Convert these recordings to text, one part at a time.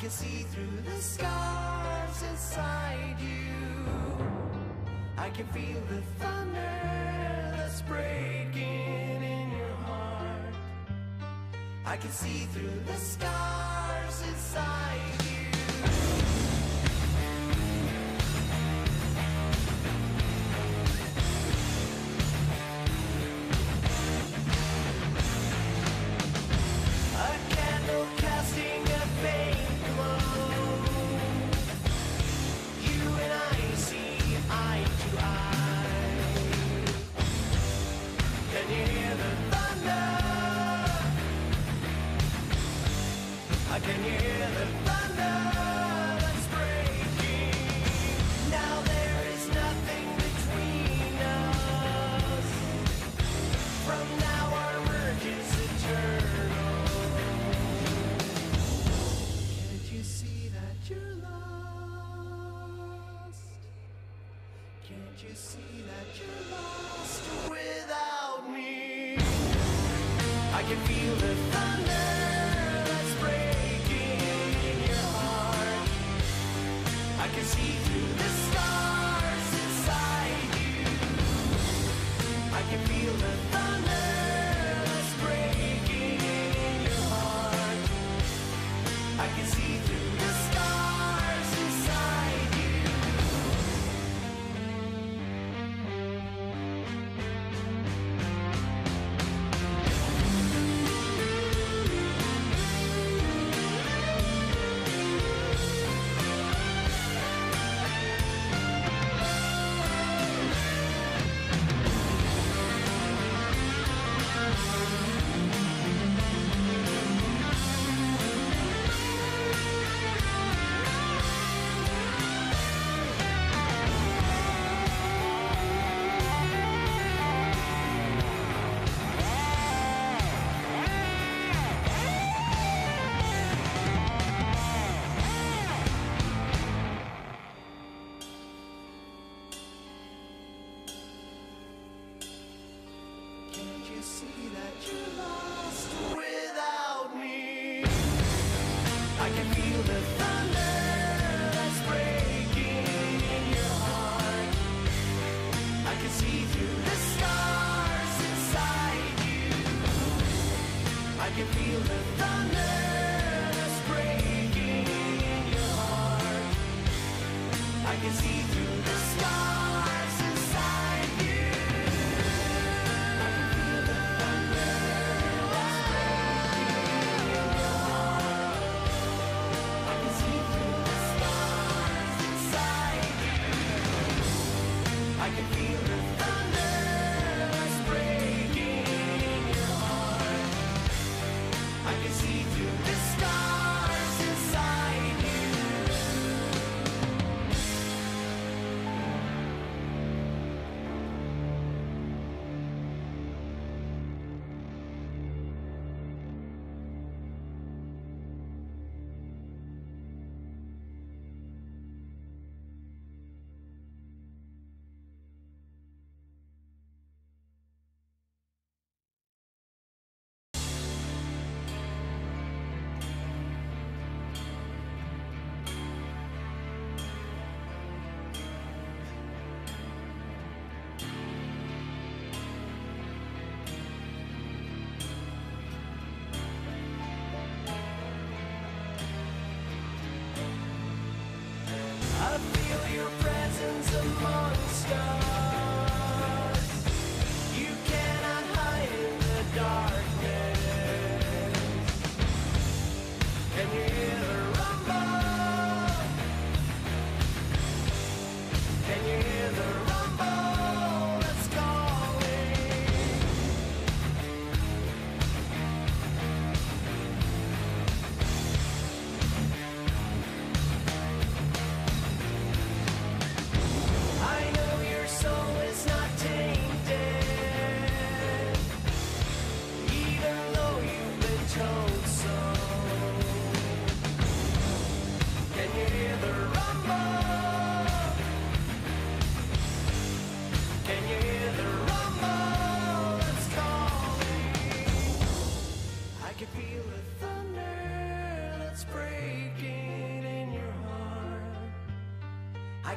can see through the scars inside you. I can feel the thunder that's breaking in your heart. I can see through the scars inside you. Casting a faint glow, you and I see eye to eye. Can you hear the thunder? Can you hear the thunder that's breaking? Now there is nothing between us. From now our work is eternal. You're lost. Can't you see that you're lost without me? I can feel the thunder that's breaking in your heart. I can see through the stars inside you. I can feel the thunder that's breaking in your heart. I can see through the stars inside you. See that you're lost without me. I can feel the thunder that's breaking in your heart. I can see through the scars inside you. I can feel the thunder that's breaking in your heart. I can see through the scars inside you. I can feel the thunder that's breaking in your heart. I can see through the stars inside you.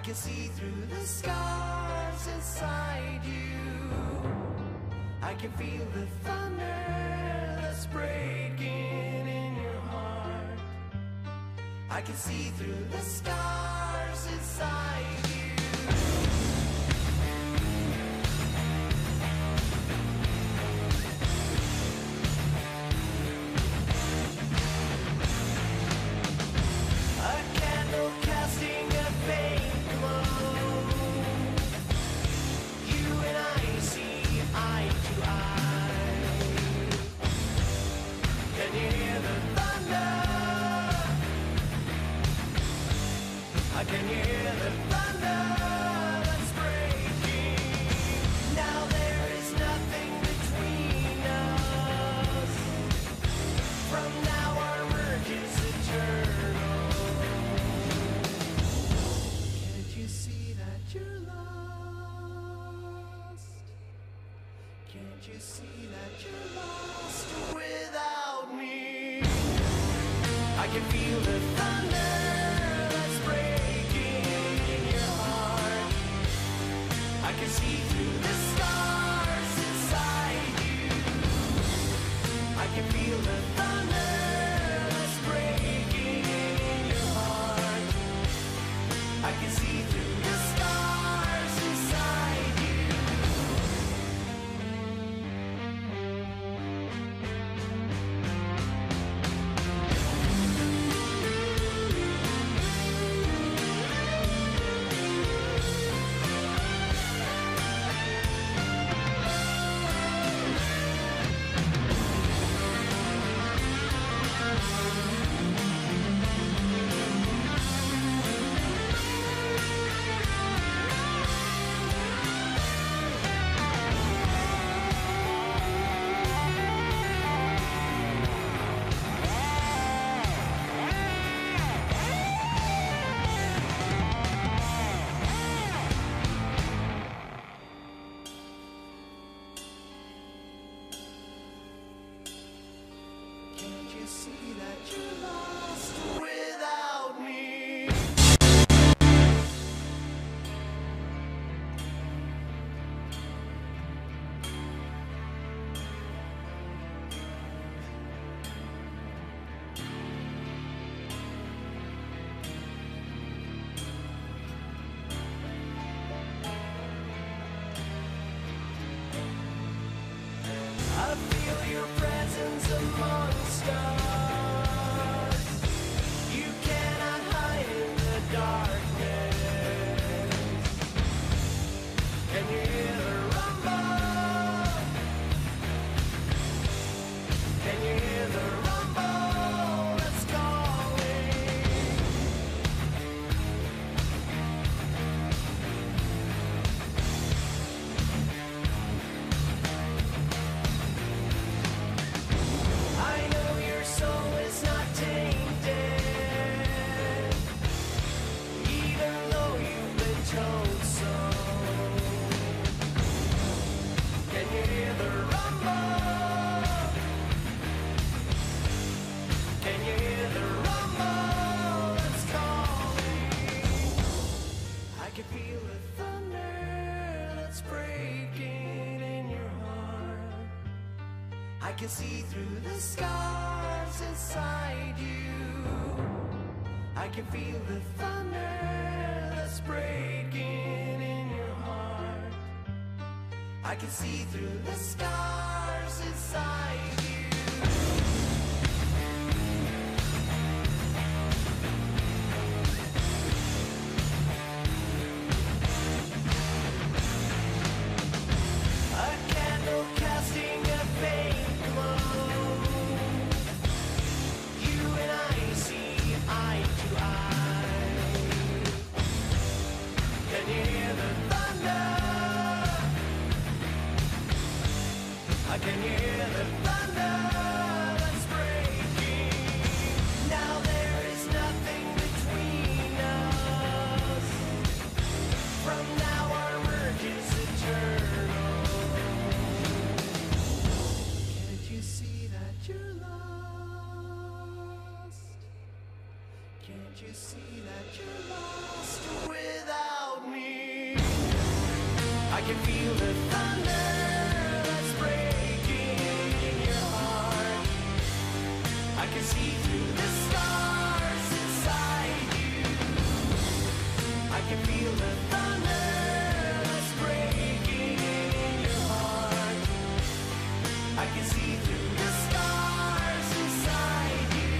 can see through the scars inside you. I can feel the thunder that's breaking in your heart. I can see through the scars inside you. I can hear the thunder that's breaking. Now there is nothing between us. From now our merge is eternal. Can't you see that you're lost? Can't you see that you're lost without me? I can feel the thunder. I can see through the scars inside you. I can feel the thunder that's breaking in your heart. I can see through the scars inside you. See that you're lost without me. I feel your presence amongst us. You cannot hide in the darkness. Can you hear the rumble? Can you hear the rumble that's calling? I know your soul is not tainted, even though you've been told so. Can you hear the rumble? Can you hear the rumble that's calling? I can feel the thunder that's breaking in your heart. I can see through the scars inside you. I can feel the thunder that's breaking in your heart. I can see through the scars inside you. A candle casting a faint glow. You and I see eye to eye. Can you hear the thunder? I can hear the thunder that's breaking. Now there is nothing between us. From now our merge is eternal. Can't you see that you're lost? Can't you see that you're lost without can feel the thunder that's breaking in your heart. I can see through the stars inside you. I can feel the thunder that's breaking in your heart. I can see through the stars inside you.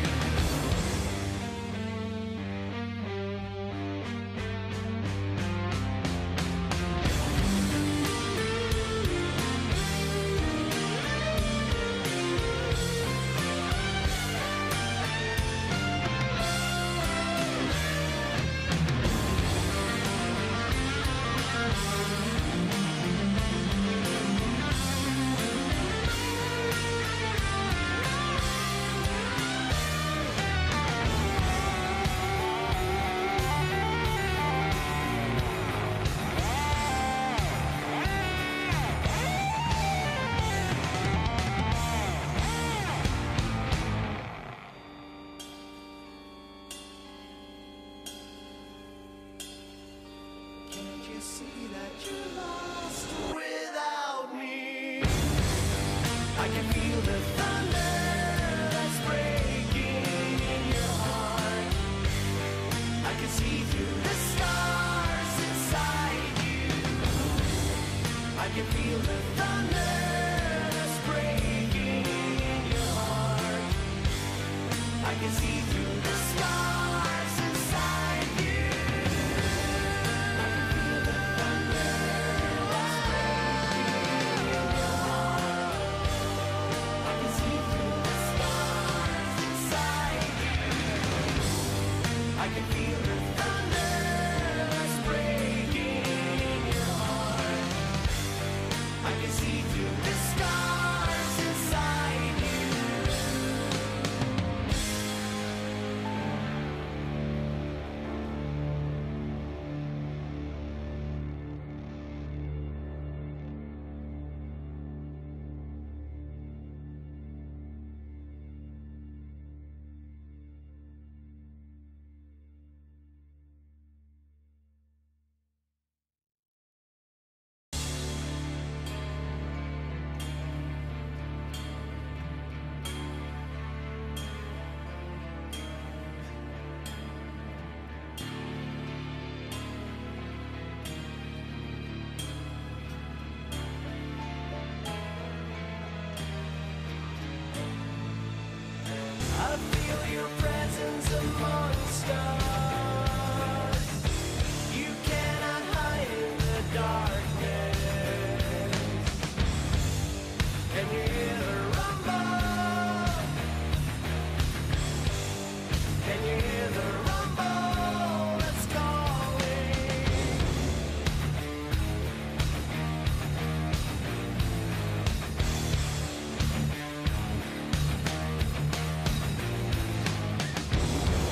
Can't you see that you're lost without me? I can feel the thunder that's breaking in your heart. I can see through the stars inside you. I can feel the thunder that's breaking in your heart. I can see through the stars inside you. I can feel the thunder that's breaking in your heart. I can see through the stars inside you. I feel your presence amongst us. You cannot hide in the darkness. Can you hear the rumble? Can you hear the rumble that's calling?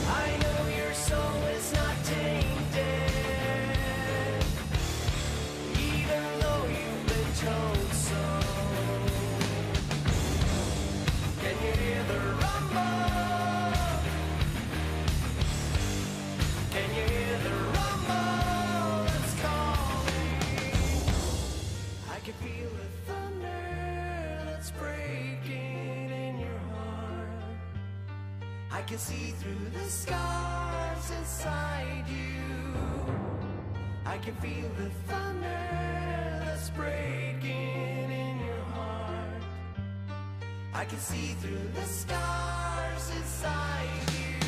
I know your soul is not tainted, even though you've been told so. Can you hear the rumble? Can you hear the rumble that's calling? I can feel the thunder that's breaking in your heart. I can see through the scars inside you. I can feel the thunder that's breaking in your heart. I can see through the scars inside you.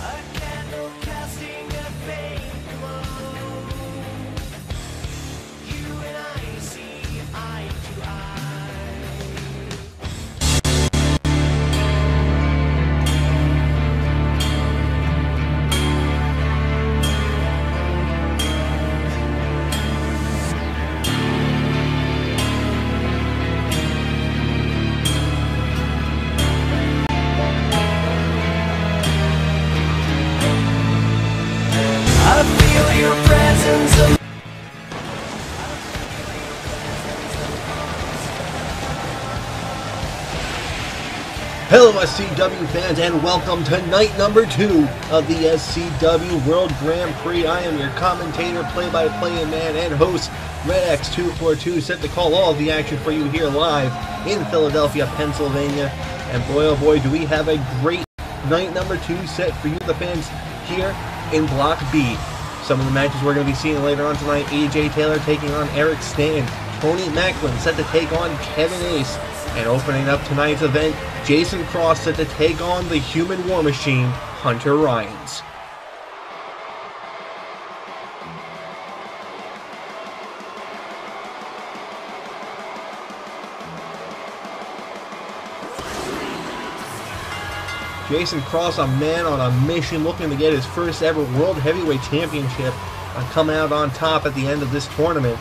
A candle casting a faint glow. You and I see eye to eye. Hello SCW fans, and welcome to night number 2 of the SCW World Grand Prix. I am your commentator, play-by-play man, and host, RedX242, set to call all of the action for you here live in Philadelphia, Pennsylvania. And boy oh boy, do we have a great night number 2 set for you, the fans, here in Block B. Some of the matches we're going to be seeing later on tonight: AJ Taylor taking on Eric Stan, Tony Macklin set to take on Kevin Ace, and opening up tonight's event, Jason Cross set to take on the Human War Machine, Hunter Ryans. Jason Cross, a man on a mission, looking to get his first ever World Heavyweight Championship and come out on top at the end of this tournament.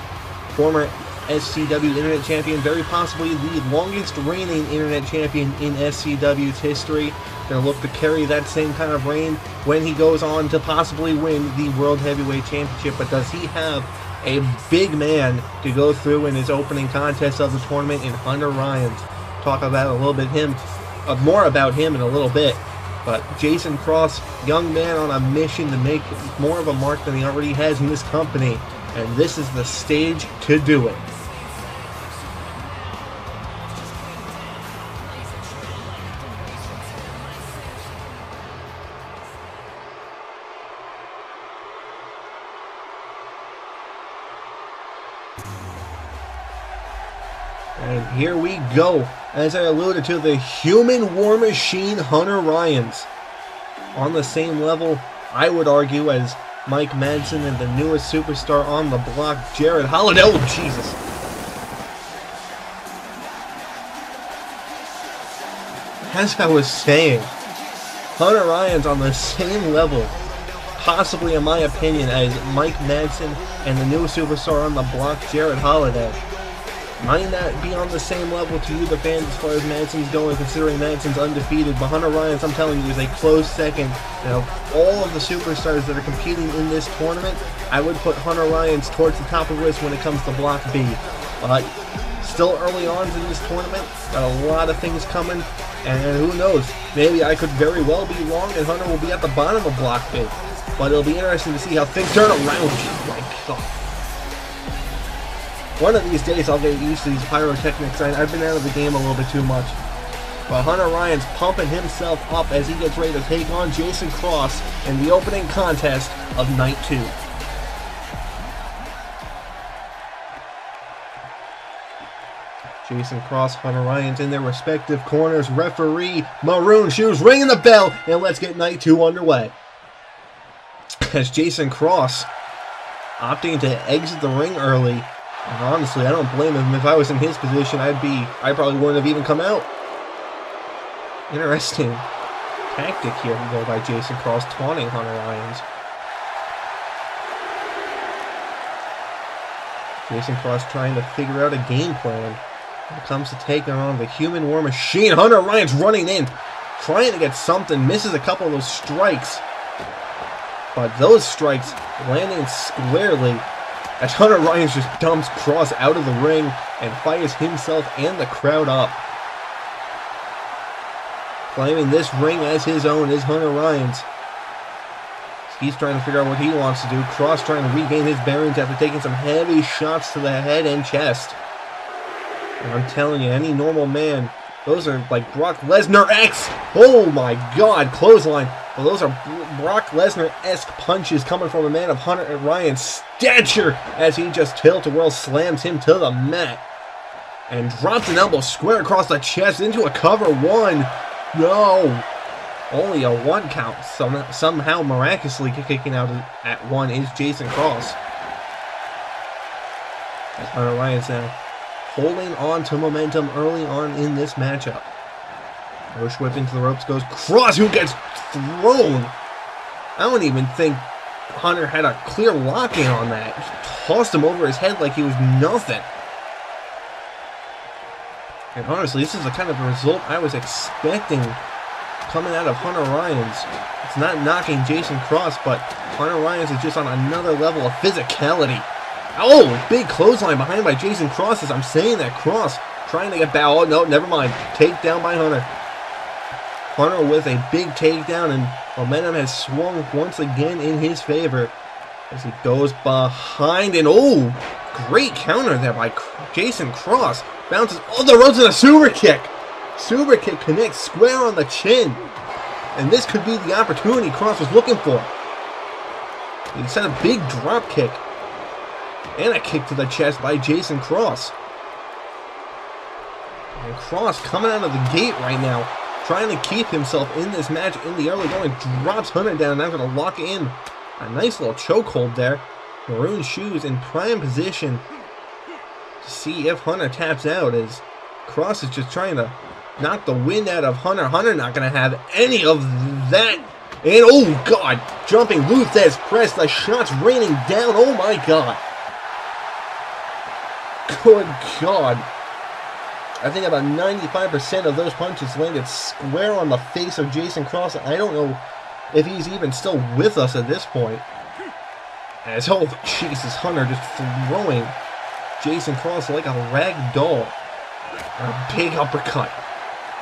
Former SCW Internet Champion, very possibly the longest reigning Internet Champion in SCW's history. Going to look to carry that same kind of reign when he goes on to possibly win the World Heavyweight Championship. But does he have a big man to go through in his opening contest of the tournament in Hunter Ryans? Talk about a little bit more about him in a little bit. But Jason Cross, young man on a mission to make more of a mark than he already has in this company. And this is the stage to do it. And here we go. As I alluded to, the Human War Machine, Hunter Ryans. On the same level, I would argue, as Mike Madsen and the newest superstar on the block, Jared Holliday. Oh, Jesus. As I was saying, Hunter Ryans on the same level, possibly in my opinion, as Mike Madsen and the newest superstar on the block, Jared Holliday. Might not be on the same level to you, the fans, as far as Madsen's going, considering Madsen's undefeated. But Hunter Ryans, I'm telling you, is a close second. Now, all of the superstars that are competing in this tournament, I would put Hunter Ryans towards the top of the list when it comes to Block B. But still early on in this tournament, got a lot of things coming, and who knows, maybe I could very well be wrong and Hunter will be at the bottom of Block B. But it'll be interesting to see how things turn around. Oh my God. One of these days I'll get used to these pyrotechnics. I've been out of the game a little bit too much. But Hunter Ryans pumping himself up as he gets ready to take on Jason Cross in the opening contest of Night 2. Jason Cross, Hunter Ryans in their respective corners. Referee Maroon Shoes ringing the bell, and let's get Night 2 underway. As Jason Cross opting to exit the ring early. And honestly, I don't blame him. If I was in his position, I probably wouldn't have even come out. Interesting tactic here, though, by Jason Cross, taunting Hunter Ryans. Jason Cross trying to figure out a game plan when it comes to taking on the Human War Machine. Hunter Ryans running in, trying to get something, misses a couple of those strikes. But those strikes landing squarely, as Hunter Ryans just dumps Cross out of the ring and fires himself and the crowd up. Claiming this ring as his own is Hunter Ryans. He's trying to figure out what he wants to do. Cross trying to regain his bearings after taking some heavy shots to the head and chest. And I'm telling you, any normal man, those are like Brock Lesnar-X. Oh my God, clothesline. Well, those are Brock Lesnar-esque punches coming from a man of Hunter Ryans' stature as he just tilt-a-whirl slams him to the mat. And drops an elbow square across the chest into a cover one. No! Only a 1 count. Somehow miraculously kicking out at 1 is Jason Cross. As Hunter Ryans now holding on to momentum early on in this matchup. Push whip into the ropes goes Cross, who gets thrown. I don't even think Hunter had a clear lock-in on that. Just tossed him over his head like he was nothing. And honestly, this is the kind of result I was expecting coming out of Hunter Ryans. It's not knocking Jason Cross, but Hunter Ryans is just on another level of physicality. Oh, big clothesline behind by Jason Cross as I'm saying that. Cross trying to get bow. Oh, no, never mind. Takedown by Hunter. Hunter with a big takedown, and momentum has swung once again in his favor as he goes behind, and oh, great counter there by Jason Cross. Bounces all the roads in a super kick. Super kick connects square on the chin, and this could be the opportunity Cross was looking for. He set a big drop kick and a kick to the chest by Jason Cross. And Cross coming out of the gate right now, trying to keep himself in this match in the early going. Drops Hunter down, now going to lock in a nice little chokehold there. Maroon Shoes in prime position to see if Hunter taps out, as Cross is just trying to knock the wind out of Hunter. Hunter not going to have any of that. And oh god, jumping Luthez press, the shots raining down. Oh my god. Good god. I think about 95% of those punches landed square on the face of Jason Cross. I don't know if he's even still with us at this point. As, oh Jesus, Hunter just throwing Jason Cross like a rag doll. A big uppercut.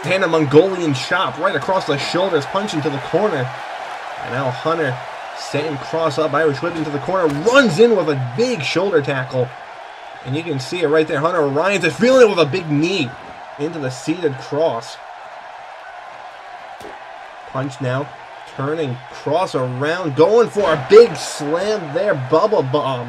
And a Mongolian chop right across the shoulders, punching to the corner. And now Hunter setting Cross up, Irish whip into the corner, runs in with a big shoulder tackle. And you can see it right there. Hunter Ryan's is feeling it with a big knee into the seated Cross. Punch now, turning Cross around, going for a big slam there, Bubba Bomb.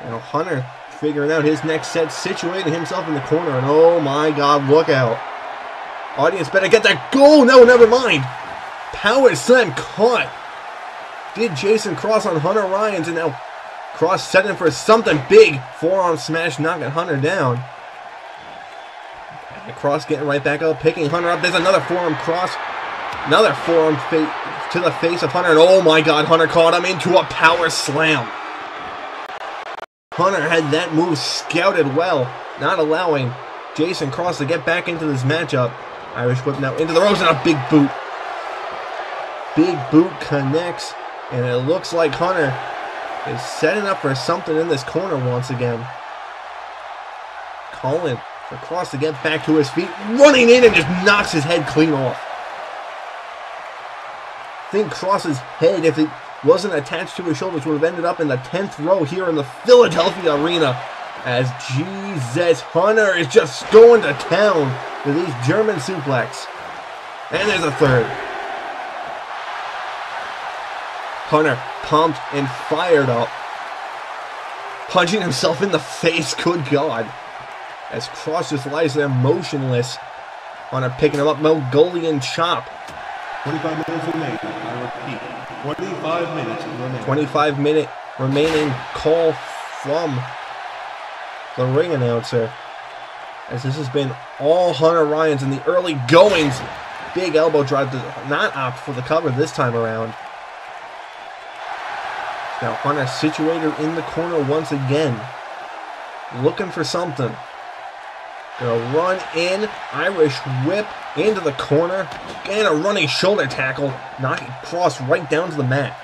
Now Hunter figuring out his next set, situating himself in the corner, and oh my god, look out. Audience better get that goal. No, never mind. Power slam caught. Did Jason Cross on Hunter Ryan's, and now Cross setting for something big. Forearm smash, knocking Hunter down. And Cross getting right back up, picking Hunter up. There's another forearm cross. Another forearm to the face of Hunter. And oh my god, Hunter caught him into a power slam. Hunter had that move scouted well, not allowing Jason Cross to get back into this matchup. Irish whip now into the ropes, and a big boot. Big boot connects, and it looks like Hunter is setting up for something in this corner once again. Calling for Cross to get back to his feet, running in and just knocks his head clean off. I think Cross's head, if it wasn't attached to his shoulders, would have ended up in the 10th row here in the Philadelphia arena. As Jesus, Hunter is just going to town with these German suplex. And there's a third. Hunter pumped and fired up, punching himself in the face. Good God. As Cross just lies there motionless. Hunter picking him up, Mongolian chop. 25 minutes remaining. I repeat, 25 minutes remaining. 25-minute remaining call from the ring announcer. As this has been all Hunter Ryan's in the early goings. Big elbow drive to not opt for the cover this time around. Now Hunter situated in the corner once again, looking for something. Gonna run in, Irish whip into the corner, and a running shoulder tackle, knocking Cross right down to the mat.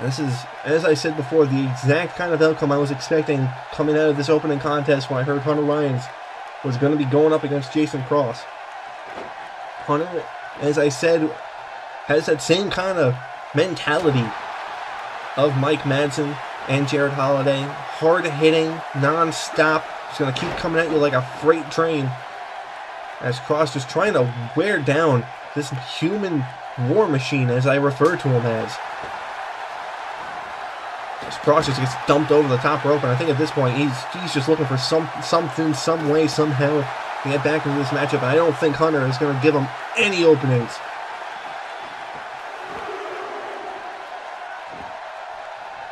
This is, as I said before, the exact kind of outcome I was expecting coming out of this opening contest when I heard Hunter Ryan's was going to be going up against Jason Cross. Hunter, as I said, has that same kind of mentality of Mike Madsen and Jared Holliday. Hard hitting, non-stop. Just going to keep coming at you like a freight train. As Cross just trying to wear down this human war machine, as I refer to him as. As Cross just gets dumped over the top rope, and I think at this point he's just looking for something, some way, somehow to get back into this matchup. And I don't think Hunter is going to give him any openings.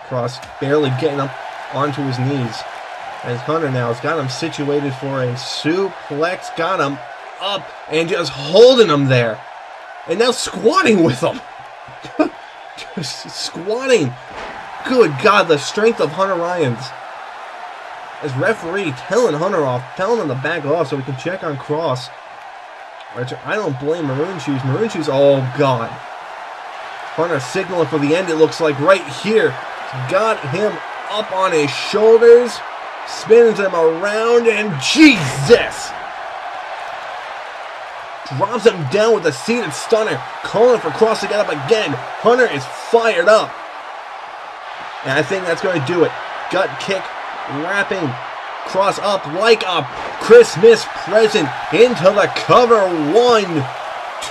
Cross barely getting up onto his knees. As Hunter now has got him situated for a suplex, got him up and just holding him there. And now squatting with him. Just squatting. Good God, the strength of Hunter Ryan's. As referee telling Hunter off, telling him to back off so we can check on Cross. Which I don't blame Maroon Shoes. Maroon Shoes, oh God. Hunter signaling for the end, it looks like right here. Got him up on his shoulders. spins him around, and Jesus! Drops him down with a seated stunner. Calling for Cross to get up again. Hunter is fired up. And I think that's going to do it. Gut kick, wrapping Cross up like a Christmas present into the cover. 1,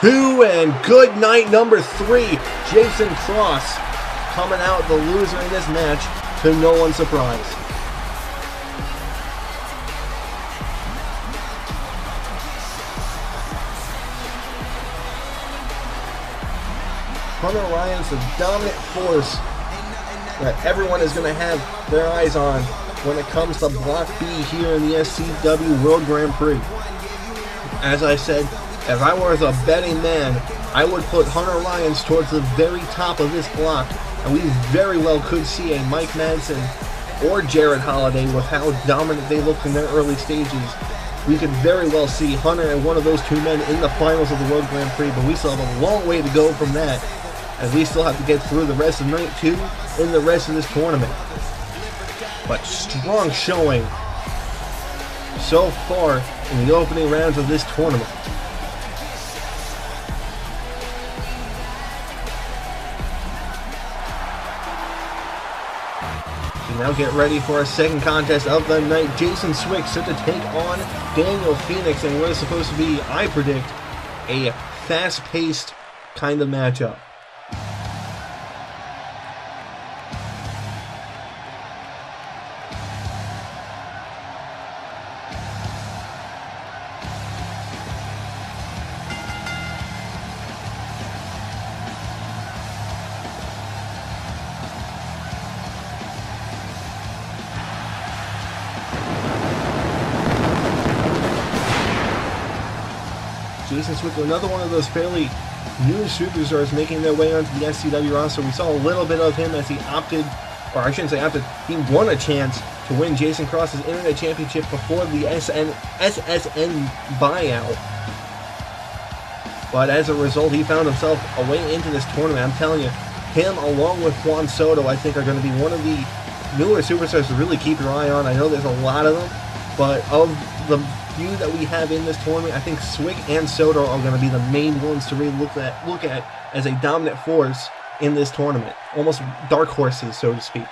2, and good night number 3. Jason Cross coming out the loser in this match, to no one's surprise. Hunter Ryan's the dominant force that everyone is going to have their eyes on when it comes to Block B here in the SCW World Grand Prix. As I said, if I was a betting man, I would put Hunter Lyons towards the very top of this block, and we very well could see a Mike Madsen or Jared Holliday with how dominant they looked in their early stages. We could very well see Hunter and one of those two men in the finals of the World Grand Prix, but we still have a long way to go from that, as we still have to get through the rest of night 2 and the rest of this tournament. But strong showing so far in the opening rounds of this tournament. So now get ready for a second contest of the night. Jason Swick set to take on Daniel Phoenix in what is supposed to be, I predict, a fast-paced kind of matchup. Jason Swick, another one of those fairly new superstars making their way onto the SCW roster. We saw a little bit of him as he opted, or I shouldn't say opted, he won a chance to win Jason Cross's Internet Championship before the SSN buyout. But as a result, he found himself a way into this tournament. I'm telling you, him along with Juan Soto, I think, are going to be one of the newer superstars to really keep your eye on. I know there's a lot of them, but of the few that we have in this tournament, I think Swick and Soto are going to be the main ones to really look at as a dominant force in this tournament. Almost dark horses, so to speak.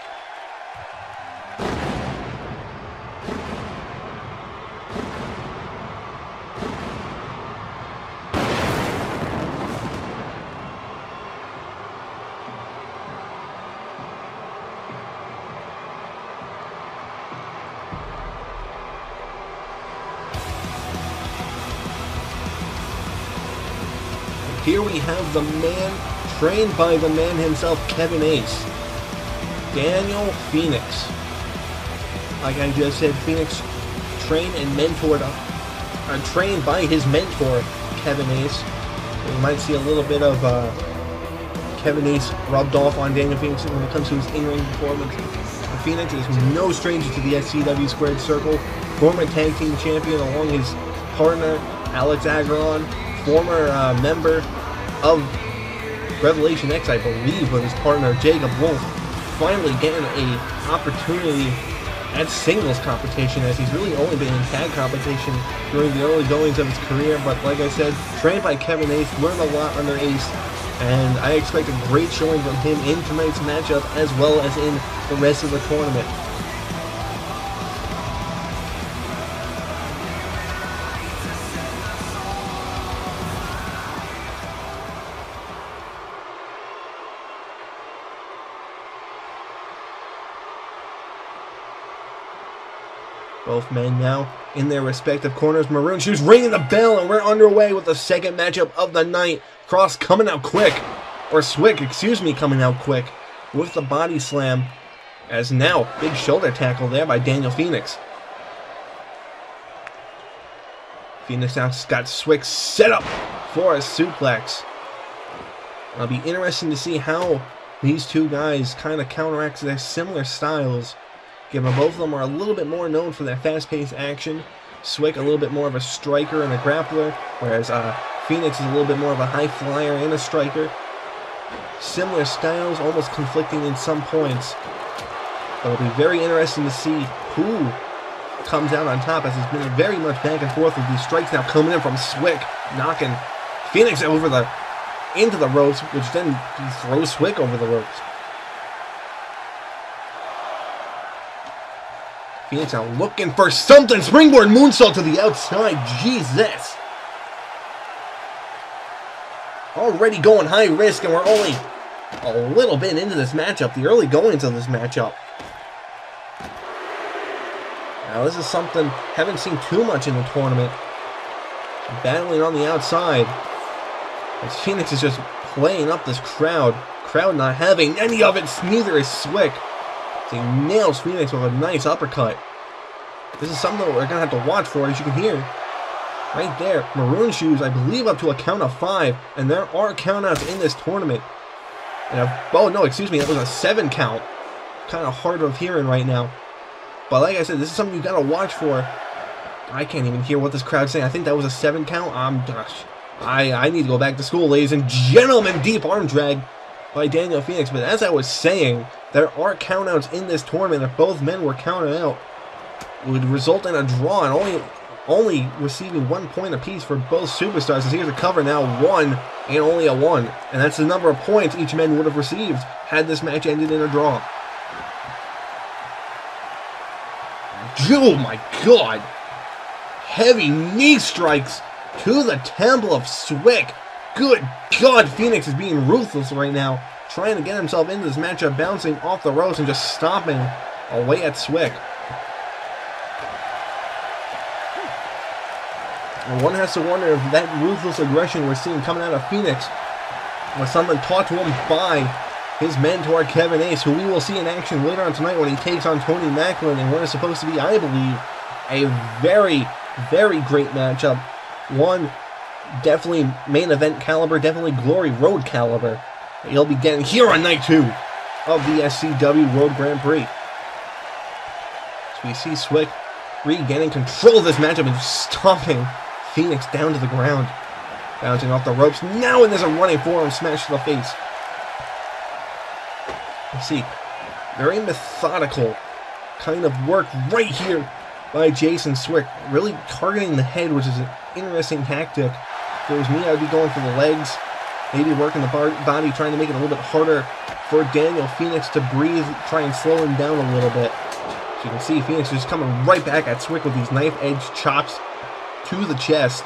Here we have the man trained by the man himself, Kevin Ace, Daniel Phoenix. Like I just said, Phoenix trained and mentored, trained by his mentor, Kevin Ace. We might see a little bit of Kevin Ace rubbed off on Daniel Phoenix when it comes to his in-ring performance. Phoenix is no stranger to the SCW Squared Circle, former tag team champion along his partner, Alex Agron, former member of Revelation X, I believe, with his partner Jacob Wolf, finally getting an opportunity at singles competition, as he's really only been in tag competition during the early goings of his career. But like I said, trained by Kevin Ace, learned a lot under Ace, and I expect a great showing from him in tonight's matchup as well as in the rest of the tournament. Both men now in their respective corners. Maroon Shoes ringing the bell, and we're underway with the second matchup of the night. Cross coming out quick, or Swick, excuse me, coming out quick with the body slam, as now big shoulder tackle there by Daniel Phoenix. Phoenix now got Swick set up for a suplex. It'll be interesting to see how these two guys kind of counteract their similar styles, given both of them are a little bit more known for their fast-paced action. Swick a little bit more of a striker and a grappler, whereas Phoenix is a little bit more of a high flyer and a striker. Similar styles, almost conflicting in some points. But it'll be very interesting to see who comes out on top, as it's been very much back and forth with these strikes now coming in from Swick, knocking Phoenix into the ropes, which then he throws Swick over the ropes. Phoenix now looking for something. Springboard moonsault to the outside. Jesus. Already going high risk, and we're only a little bit into this matchup. The early goings of this matchup. Now this is something haven't seen too much in the tournament. Battling on the outside. As Phoenix is just playing up this crowd. Crowd not having any of it. Neither is Swick. He nails Phoenix with a nice uppercut. This is something that we're going to have to watch for, as you can hear. Right there. Maroon Shoes, I believe, up to a count of 5. And there are countouts in this tournament. And oh, no, excuse me. That was a 7 count. Kind of hard of hearing right now. But like I said, this is something you got to watch for. I can't even hear what this crowd's saying. I think that was a 7 count. I need to go back to school, ladies and gentlemen. Deep arm drag by Daniel Phoenix. But as I was saying, there are countouts in this tournament. If both men were counted out, it would result in a draw, and only receiving 1 point apiece for both superstars. As here's a cover now, 1 and only a 1. And that's the number of points each man would have received had this match ended in a draw. Oh my God. Heavy knee strikes to the temple of Swick. Good God, Phoenix is being ruthless right now, trying to get himself into this matchup, bouncing off the ropes and just stomping away at Swick. And one has to wonder if that ruthless aggression we're seeing coming out of Phoenix was something taught to him by his mentor Kevin Ace, who we will see in action later on tonight when he takes on Tony Macklin in what is supposed to be, I believe, a very, very great matchup. One definitely main event caliber, definitely Glory Road caliber. He'll be getting here on night 2 of the SCW World Grand Prix. So we see Swick regaining control of this matchup and stomping Phoenix down to the ground. Bouncing off the ropes now, and there's a running forearm smash to the face. You see, very methodical kind of work right here by Jason Swick, really targeting the head, which is an interesting tactic. If it was me, I would be going for the legs, maybe working the body, trying to make it a little bit harder for Daniel Phoenix to breathe, try and slow him down a little bit. As you can see, Phoenix is coming right back at Swick with these knife-edge chops to the chest.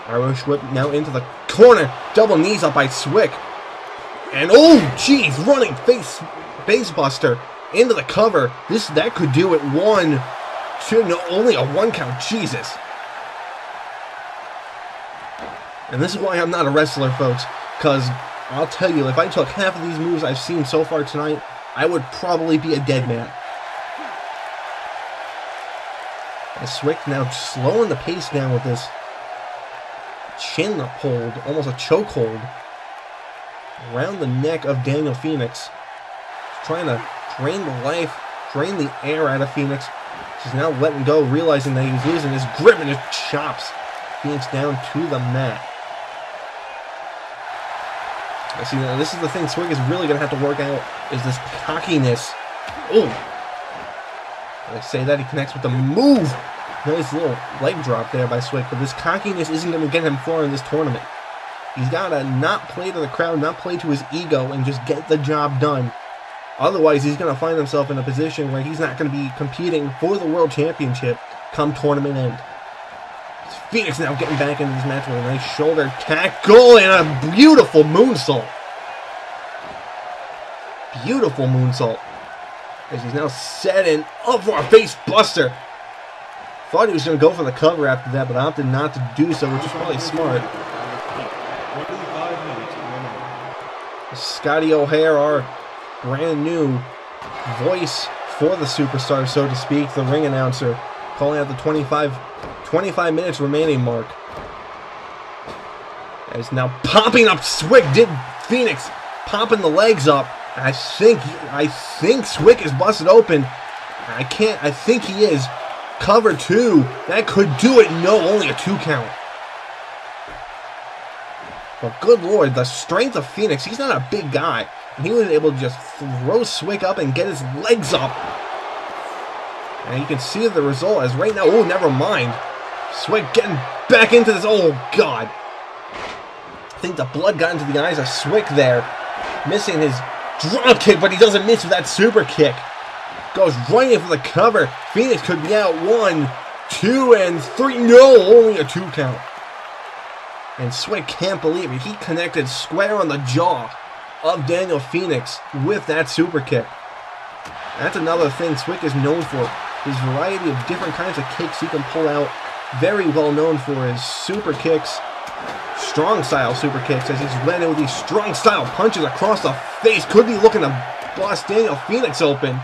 Irish whip now into the corner, double knees up by Swick. And oh, jeez, running face buster into the cover. That could do it. 1, 2, no, only a 1 count. Jesus. And this is why I'm not a wrestler, folks, because I'll tell you, if I took half of these moves I've seen so far tonight, I would probably be a dead man. As Swick now slowing the pace down with this chin hold, almost a choke hold, around the neck of Daniel Phoenix. Trying to drain the life, drain the air out of Phoenix. She's now letting go, realizing that he's losing his grip, and just chops Phoenix down to the mat. See, now this is the thing Swick is really going to have to work out, is this cockiness. Oh! I say that, he connects with the move. Nice little leg drop there by Swick, but this cockiness isn't going to get him far in this tournament. He's got to not play to the crowd, not play to his ego, and just get the job done. Otherwise, he's going to find himself in a position where he's not going to be competing for the World Championship come tournament end. Phoenix now getting back into this match with a nice shoulder tackle and a beautiful moonsault. Beautiful moonsault. As he's now setting up for a face buster. Thought he was going to go for the cover after that, but opted not to do so, which is probably smart. 25 minutes remaining. Scotty O'Hare, our brand new voice for the superstar, so to speak, the ring announcer, calling out the 25 minutes remaining mark. As now popping up Swick, did Phoenix popping the legs up. I think Swick is busted open. I think he is. Cover 2. That could do it. No, only a 2 count. But good lord, the strength of Phoenix. He's not a big guy. And he was able to just throw Swick up and get his legs up. And you can see the result as right now, oh, never mind. Swick getting back into this, oh God. I think the blood got into the eyes of Swick there. Missing his drop kick, but he doesn't miss with that super kick. Goes right in for the cover. Phoenix could be out 1, 2, and 3. No, only a 2 count. And Swick can't believe it. He connected square on the jaw of Daniel Phoenix with that super kick. That's another thing Swick is known for. His variety of different kinds of kicks he can pull out. Very well known for his super kicks. Strong style super kicks as he's landing with these strong style punches across the face. Could be looking to bust Daniel Phoenix open.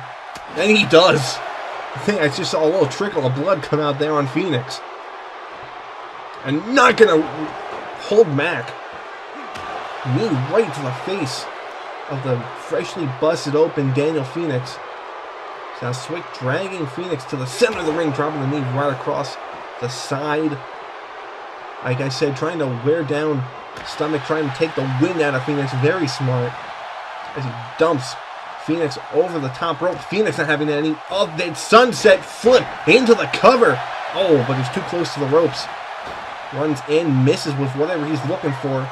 And he does. I think I just saw a little trickle of blood come out there on Phoenix. And not gonna hold back. Knee right to the face of the freshly busted open Daniel Phoenix. So now Swick dragging Phoenix to the center of the ring, dropping the knee right across the side. Like I said, trying to wear down stomach, trying to take the wind out of Phoenix. Very smart. As he dumps Phoenix over the top rope. Phoenix not having any of that sunset flip into the cover. Oh, but he's too close to the ropes. Runs in, misses with whatever he's looking for.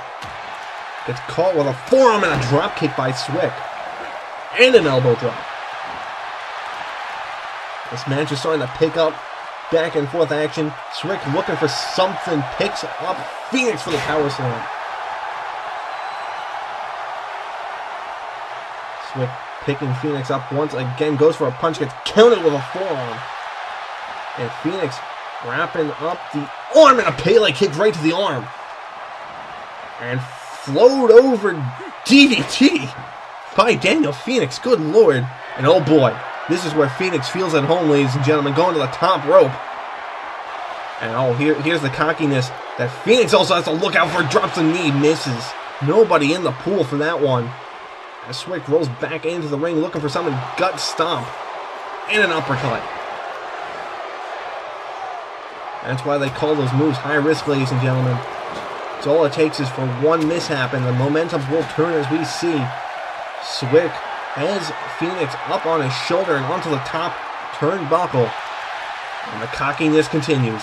Gets caught with a forearm and a drop kick by Swick. And an elbow drop. This match is starting to pick up back and forth action. Swick looking for something. Picks up Phoenix for the power slam. Swick picking Phoenix up once again. Goes for a punch. Gets countered with a forearm. And Phoenix wrapping up the arm and a Pele kick right to the arm. And flowed over DDT by Daniel Phoenix. Good Lord. And oh boy, this is where Phoenix feels at home, ladies and gentlemen. Going to the top rope. And oh, here's the cockiness that Phoenix also has to look out for. Drops a knee, misses. Nobody in the pool for that one. As Swick rolls back into the ring looking for something. Gut stomp. And an uppercut. That's why they call those moves high risk, ladies and gentlemen. So all it takes is for one mishap and the momentum will turn as we see. Swick has Phoenix up on his shoulder and onto the top turnbuckle. And the cockiness continues.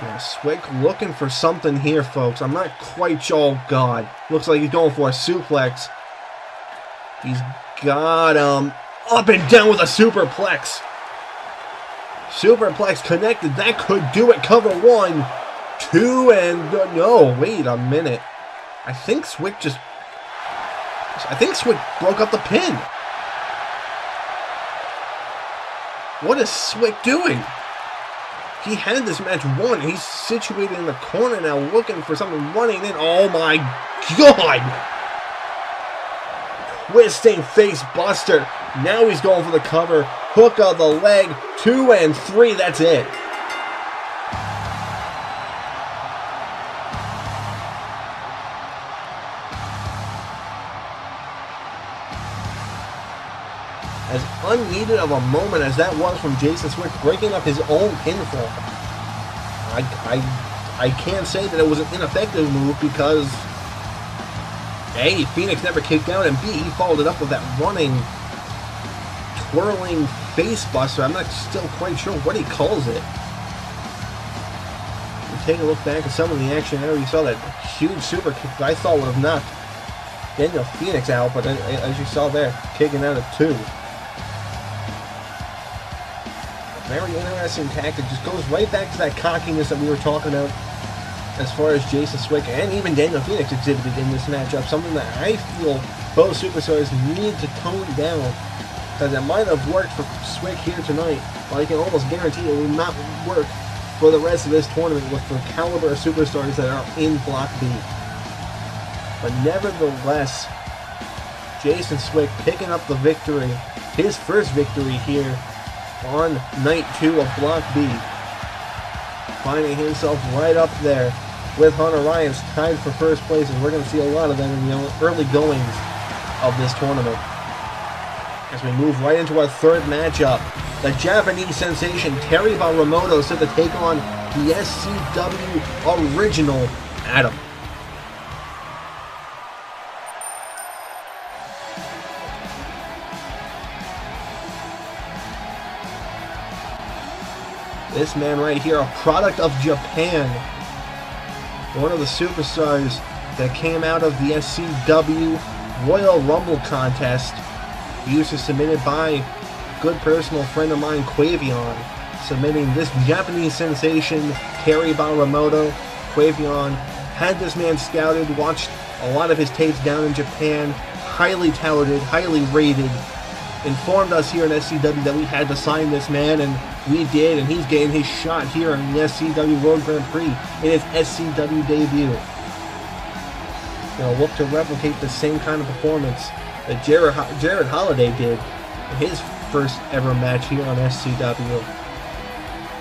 Now Swick looking for something here, folks. I'm not quite sure. Oh, God. Looks like he's going for a suplex. He's got him up and down with a superplex. Superplex connected. That could do it. Cover 1, 2, and no. Wait a minute. I think Swick broke up the pin. What is Swick doing? He had this match won. He's situated in the corner now, looking for something, running in. Oh my God! Twisting face buster. Now he's going for the cover. Hook of the leg. 2 and 3. That's it. As unneeded of a moment as that was from Jason Swick breaking up his own pinfall, I can't say that it was an ineffective move because A, Phoenix never kicked out, and B, he followed it up with that running, twirling face buster. I'm not still quite sure what he calls it. Take a look back at some of the action there. You saw that huge super kick that I thought would have knocked Daniel Phoenix out, but as you saw there, kicking out at 2. Very interesting tactic. Just goes right back to that cockiness that we were talking about as far as Jason Swick and even Daniel Phoenix exhibited in this matchup. Something that I feel both superstars need to tone down, because it might have worked for Swick here tonight, but I can almost guarantee it will not work for the rest of this tournament with the caliber of superstars that are in Block B. But nevertheless, Jason Swick picking up the victory, his first victory here on night 2 of Block B, finding himself right up there with Hunter Ryan's tied for first place, and we're going to see a lot of them in the early goings of this tournament. As we move right into our third matchup, the Japanese sensation Terry Baramoto set to take on the SCW original Adam. This man right here, a product of Japan. One of the superstars that came out of the SCW Royal Rumble contest. He was submitted by a good personal friend of mine, Quavion, submitting this Japanese sensation, Terry Baramoto. Quavion had this man scouted, watched a lot of his tapes down in Japan, highly touted, highly rated, informed us here in SCW that we had to sign this man, and we did, and he's getting his shot here in the SCW World Grand Prix in his SCW debut. They'll look to replicate the same kind of performance that Jared Holiday did in his first ever match here on SCW.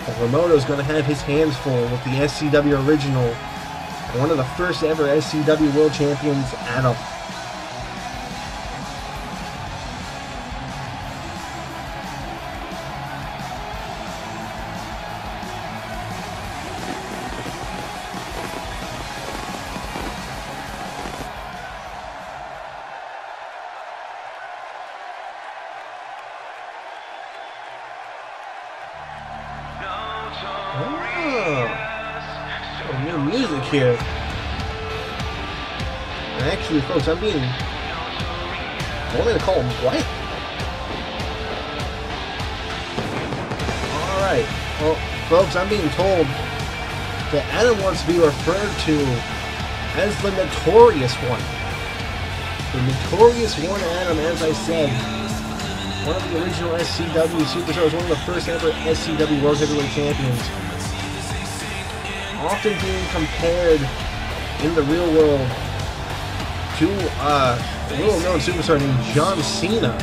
But Ramoto's going to have his hands full with the SCW original, and one of the first ever SCW World Champions, Adam. New music here. And actually, folks, I'm being... I want to call him what? Alright. Well, folks, I'm being told that Adam wants to be referred to as the Notorious One. The Notorious One Adam, as I said. One of the original SCW superstars, one of the first ever SCW World Heavyweight Champions. Often being compared in the real world to a little-known superstar named John Cena.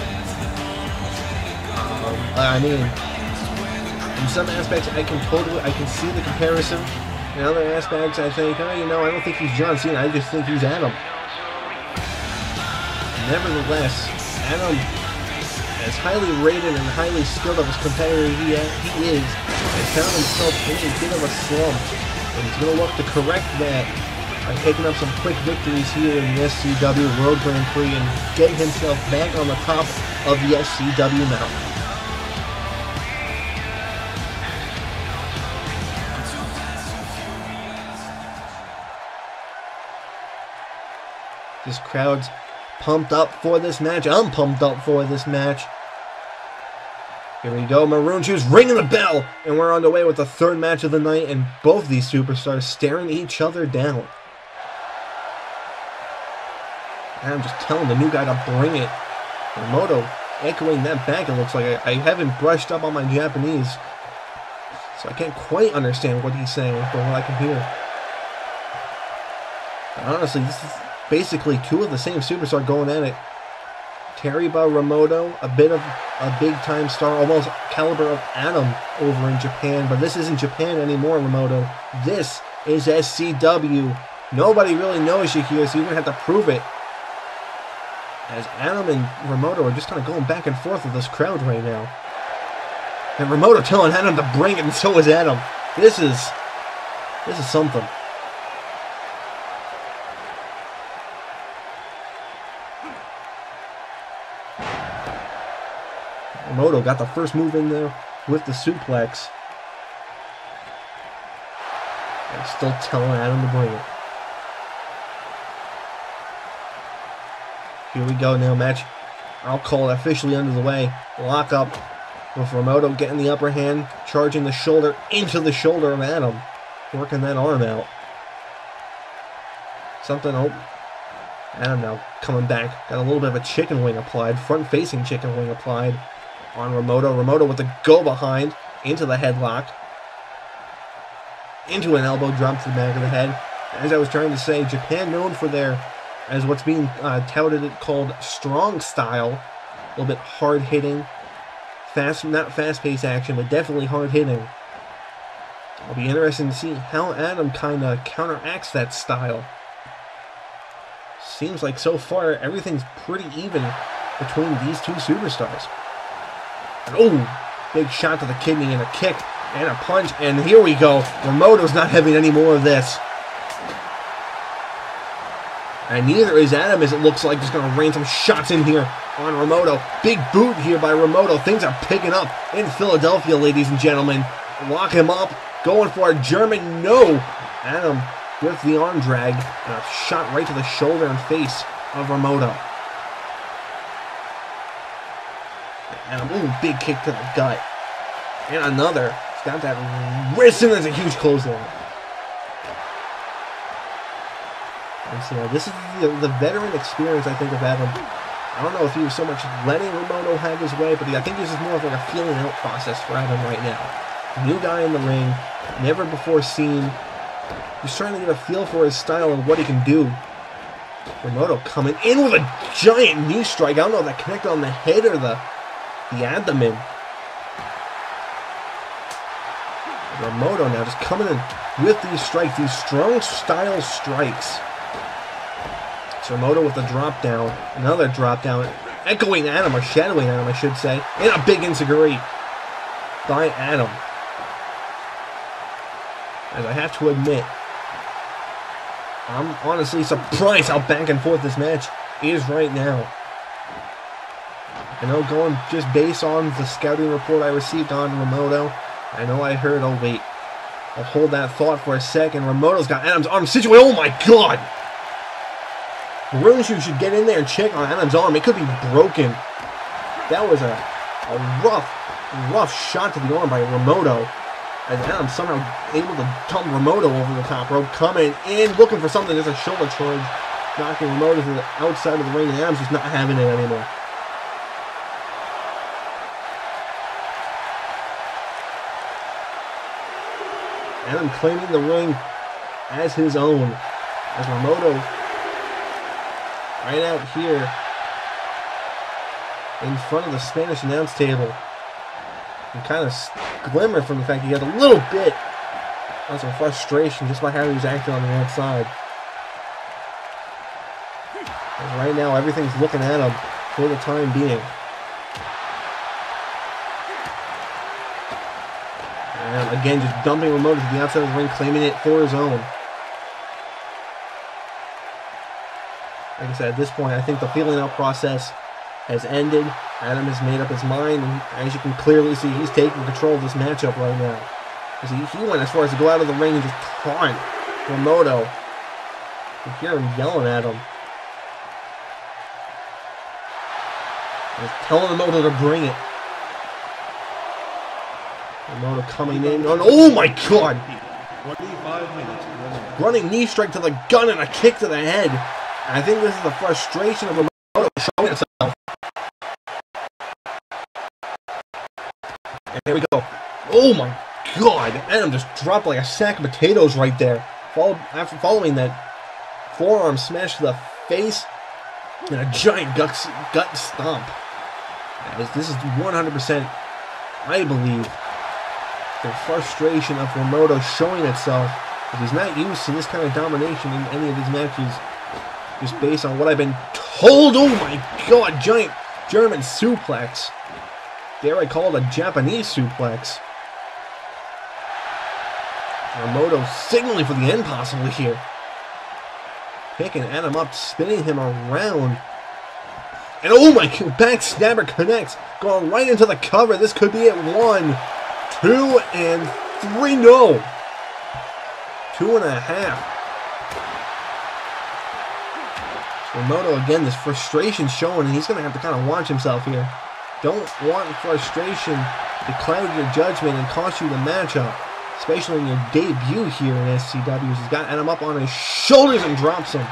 I mean, in some aspects, I can see the comparison. In other aspects, I think, oh, you know, I don't think he's John Cena. I just think he's Adam. Nevertheless, Adam, as highly rated and highly skilled of a competitor he is, has found himself in a bit of a slump. And he's going to look to correct that by picking up some quick victories here in the SCW World Grand Prix and getting himself back on the top of the SCW mountain. This crowd's pumped up for this match. I'm pumped up for this match. Here we go, Maroon Shoes ringing the bell, and we're on the way with the third match of the night, and both these superstars staring each other down. And I'm just telling the new guy to bring it. Ramoto echoing that back, it looks like. I haven't brushed up on my Japanese, so I can't quite understand what he's saying, but what I can hear. But honestly, this is basically two of the same superstar going at it. Terry Baramoto, a bit of a big-time star, almost caliber of Adam over in Japan, but this isn't Japan anymore, Ramoto. This is SCW. Nobody really knows you here, so you're going to have to prove it. As Adam and Ramoto are just kind of going back and forth with this crowd right now. And Ramoto telling Adam to bring it, and so is Adam. This is something. Ramoto got the first move in there with the suplex. And still telling Adam to bring it. Here we go now, match. I'll call it officially under the way. Lock up with Ramoto getting the upper hand, charging the shoulder into the shoulder of Adam. Working that arm out. Something, oh. Adam now coming back. Got a little bit of a chicken wing applied. Front-facing chicken wing applied on Ramoto. Ramoto with the go behind into the headlock. Into an elbow drop to the back of the head. As I was trying to say, Japan known for their, as what's being touted called strong style. A little bit hard hitting. Not fast-paced action, but definitely hard hitting. It'll be interesting to see how Adam kind of counteracts that style. Seems like so far everything's pretty even between these two superstars. And oh, big shot to the kidney and a kick and a punch, and here we go. Ramoto's not having any more of this. And neither is Adam, as it looks like. Just going to rain some shots in here on Ramoto. Big boot here by Ramoto. Things are picking up in Philadelphia, ladies and gentlemen. lock him up, going for a German, no! Adam with the arm drag, and a shot right to the shoulder and face of Ramoto. Adam, ooh, big kick to the gut. And another. He's got that wrist, and there's a huge clothesline. And so this is the veteran experience, I think, of Adam. I don't know if he was so much letting Ramoto have his way, but I think this is more of like a feeling out process for Adam right now. New guy in the ring, never before seen. He's trying to get a feel for his style and what he can do. Ramoto coming in with a giant knee strike. I don't know if that connected on the head or the abdomen. Ramoto now just coming in with these strikes, these strong style strikes. Ramoto with a drop down, another drop down, echoing Adam, or shadowing Adam, I should say, and a big enziguri by Adam. As I have to admit, I'm honestly surprised how back and forth this match is right now. I know, going just based on the scouting report I received on Ramoto, I know I heard, oh wait, I'll hold that thought for a second. Ramoto's got Adam's arm situated, oh my god! Runeshoe should get in there and check on Adam's arm. It could be broken. That was a rough shot to the arm by Ramoto. As Adam somehow able to dump Ramoto over the top rope. Coming in, looking for something. There's a shoulder charge. Knocking Ramoto to the outside of the ring. And Adam's just not having it anymore. Adam claiming the ring as his own. As Ramoto right out here in front of the Spanish announce table. And kind of glimmer from the fact he had a little bit of some frustration just by how he was acting on the outside. And right now, everything's looking at him for the time being. And again, just dumping Ramoto to the outside of the ring, claiming it for his own. Like I said, at this point, I think the feeling out process has ended. Adam has made up his mind, and as you can clearly see, he's taking control of this matchup right now. Because he went as far as to go out of the ring and just taunt Ramoto. You hear him yelling at him. He's telling Ramoto to bring it. Ramoto coming in. Oh my god! 25 minutes. Running knee strike to the gun and a kick to the head. I think this is the frustration of Ramoto showing itself. And there we go. Oh my god. Adam just dropped like a sack of potatoes right there. After following that forearm smash to the face and a giant gut stomp. This is 100%, I believe, the frustration of Ramoto showing itself. If he's not used to this kind of domination in any of these matches, just based on what I've been told. Oh my god, giant German suplex. Dare I call it a Japanese suplex. Ramoto signaling for the end possibly here. Picking Adam up, spinning him around. And oh my god, backstabber connects. Going right into the cover. This could be it. 1, 2, and 3. No. 2.5. Ramoto, again, this frustration showing, and he's going to have to kind of watch himself here. Don't want frustration to cloud your judgment and cost you the matchup, especially in your debut here in SCW. He's got Adam up on his shoulders and drops him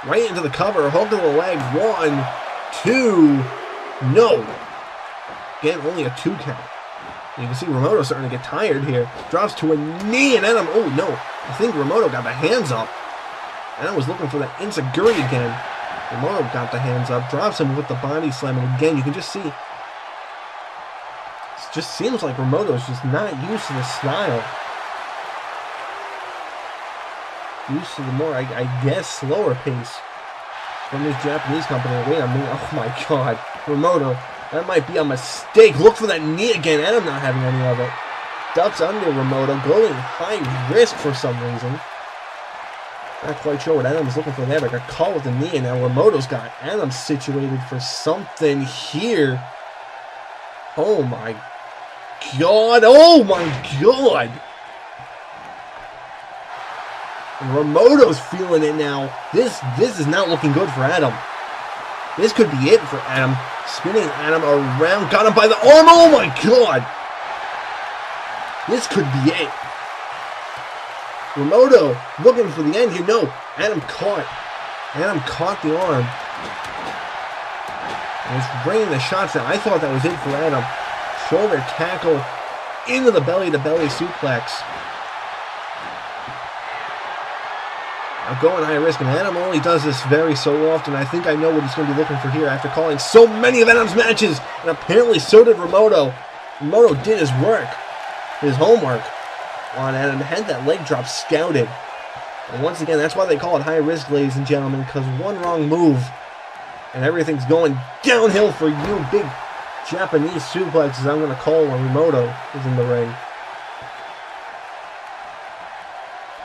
right into the cover. Hook to the leg. 1, 2. No. Again, only a 2 count. You can see Ramoto starting to get tired here. Drops to a knee, and Adam, oh no. I think Ramoto got the hands up. Adam was looking for that enziguri again. Ramoto got the hands up, drops him with the body slam, and again, you can just see, it just seems like Ramoto is just not used to the style. Used to the more, I guess, slower pace from this Japanese company. Wait a minute, oh my god. Ramoto, that might be a mistake. Look for that knee again. Adam not having any of it. Ducks under Ramoto, going high risk for some reason. Not quite sure what Adam's looking for there, but got caught with the knee, and now Ramoto's got Adam situated for something here. Oh my God. Oh my God. Remoto's feeling it now. This is not looking good for Adam. This could be it for Adam. Spinning Adam around. Got him by the arm. Oh my God. This could be it. Remoto looking for the end here. No. Adam caught the arm. And it's bringing the shots down. I thought that was it for Adam. Shoulder tackle into the belly-to-belly suplex. Now going high risk, and Adam only does this very so often. I think I know what he's going to be looking for here after calling so many of Adam's matches. And apparently so did Remoto. Remoto did his work, his homework on Adam. Had that leg drop scouted. And once again, that's why they call it high risk, ladies and gentlemen, because one wrong move and everything's going downhill for you. Big Japanese suplexes I'm going to call when Remoto is in the ring.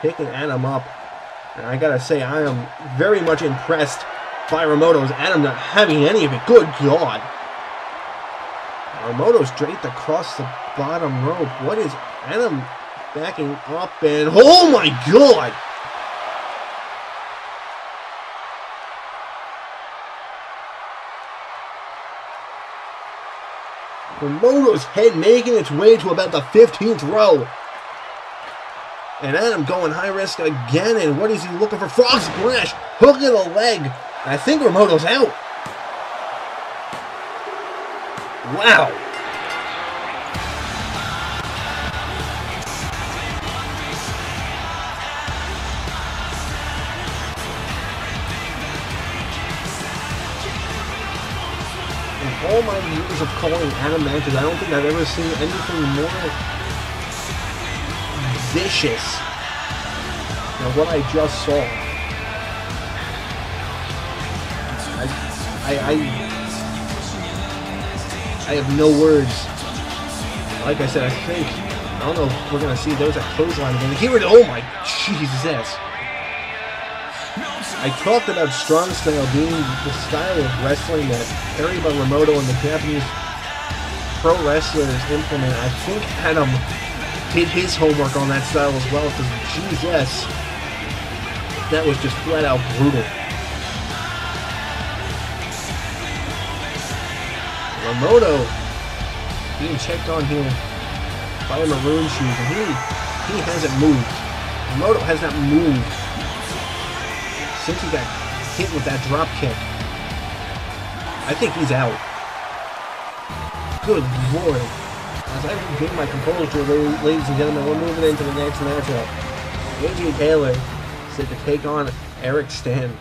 Picking Adam up. And I gotta say, I am very much impressed by Remoto's Adam not having any of it. Good God. Remoto's draped across the bottom rope. What is Adam backing up and... Oh my God! Remoto's head making its way to about the 15th row. And Adam going high risk again, and what is he looking for? Frog splash! Hook of the leg! I think Remoto's out. Wow! In all my years of calling Adam matches, I don't think I've ever seen anything more vicious than what I just saw. I have no words. Like I said, I don't know if we're gonna see those at clothesline again. Here it is. Oh my Jesus! I talked about strong style being the style of wrestling that Ariba Remoto and the Japanese pro wrestlers implement. I think Adam did his homework on that style as well, because Jesus, that was just flat out brutal. Remoto being checked on here by Maroon Shoes, and he hasn't moved. Remoto has not moved since he got hit with that drop kick. I think he's out. Good Lord. As I regain my composure, ladies and gentlemen, we're moving into the next matchup. AJ Taylor set to take on Eric Stan.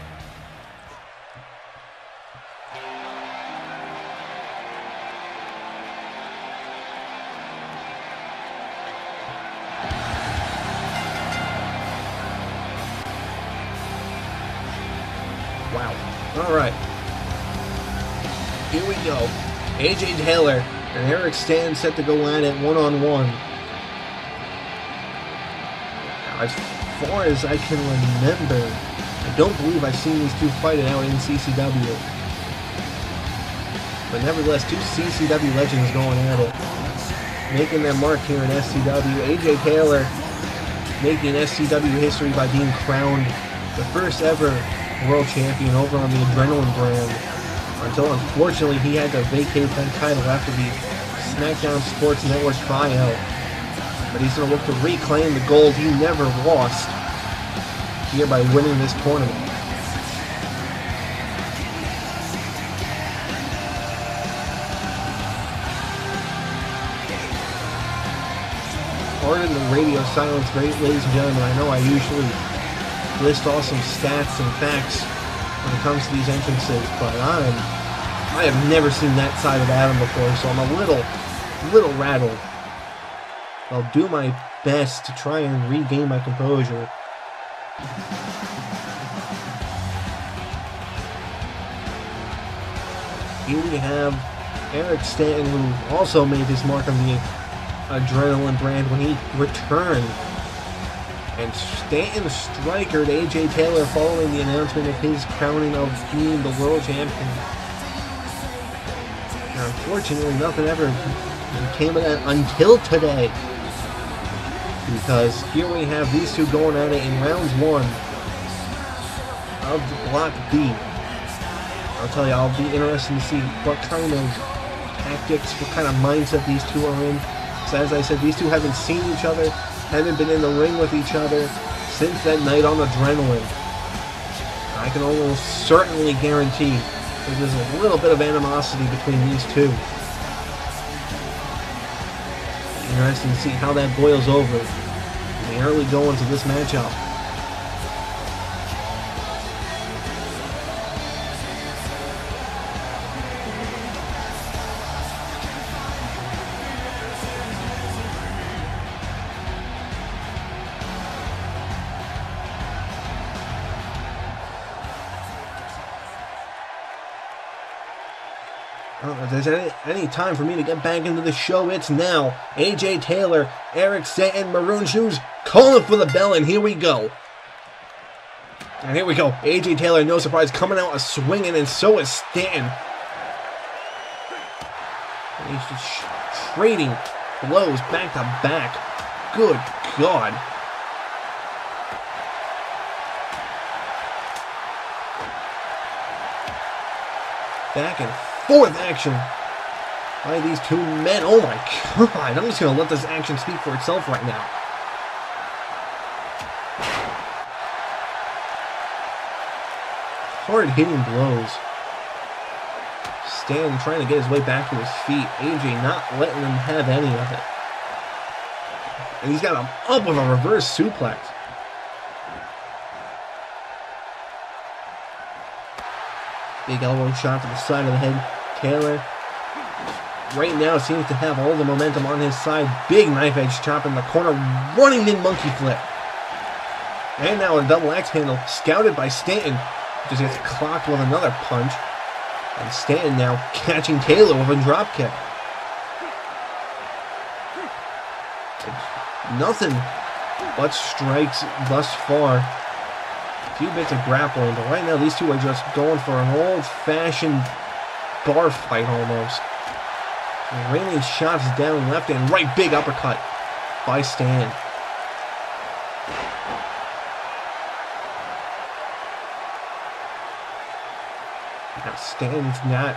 Wow. Alright. Here we go. AJ Taylor and Eric Stan set to go at it one-on-one. As far as I can remember, I don't believe I've seen these two fight it out in CCW. But nevertheless, two CCW legends going at it. Making their mark here in SCW. AJ Taylor making SCW history by being crowned the first ever world champion over on the Adrenaline brand. Until unfortunately he had to vacate that title after the SmackDown Sports Network buyout. But he's going to look to reclaim the gold he never lost here by winning this tournament. Pardon the radio silence, ladies and gentlemen. I know I usually list off some stats and facts when it comes to these entrances, but I have never seen that side of Adam before, so I'm a little rattled. I'll do my best to try and regain my composure. Here we have Eric Stanton, who also made his mark on the Adrenaline brand when he returned. And Stanton strikered AJ Taylor following the announcement of his crowning of being the world champion. Now, unfortunately, nothing ever and came in until today. Because here we have these two going at it in round 1 of Block B. I'll tell you, I'll be interested to see what kind of tactics, what kind of mindset these two are in. So as I said, these two haven't seen each other, haven't been in the ring with each other since that night on Adrenaline. I can almost certainly guarantee that there's a little bit of animosity between these two. Interesting to see how that boils over in the early goings of this matchup. If there's any time for me to get back into the show, it's now. AJ Taylor, Eric Stanton, Maroon Shoes, calling for the bell, and here we go. And here we go. AJ Taylor, no surprise, coming out a swinging, and so is Stanton. And he's just trading blows back to back. Good God. Back and forth action by these two men. Oh my God. I'm just going to let this action speak for itself right now. Hard-hitting blows. Stan trying to get his way back to his feet. AJ not letting him have any of it. And he's got him up with a reverse suplex. Big elbow shot to the side of the head. Taylor right now seems to have all the momentum on his side. Big knife edge chop in the corner. Running in monkey flip. And now a double axe handle scouted by Stanton. Just gets clocked with another punch. And Stanton now catching Taylor with a drop kick. Nothing but strikes thus far. A few bits of grappling, but right now these two are just going for an old-fashioned bar fight almost. Raining shots down left and right. Big uppercut by Stan. Now Stan's got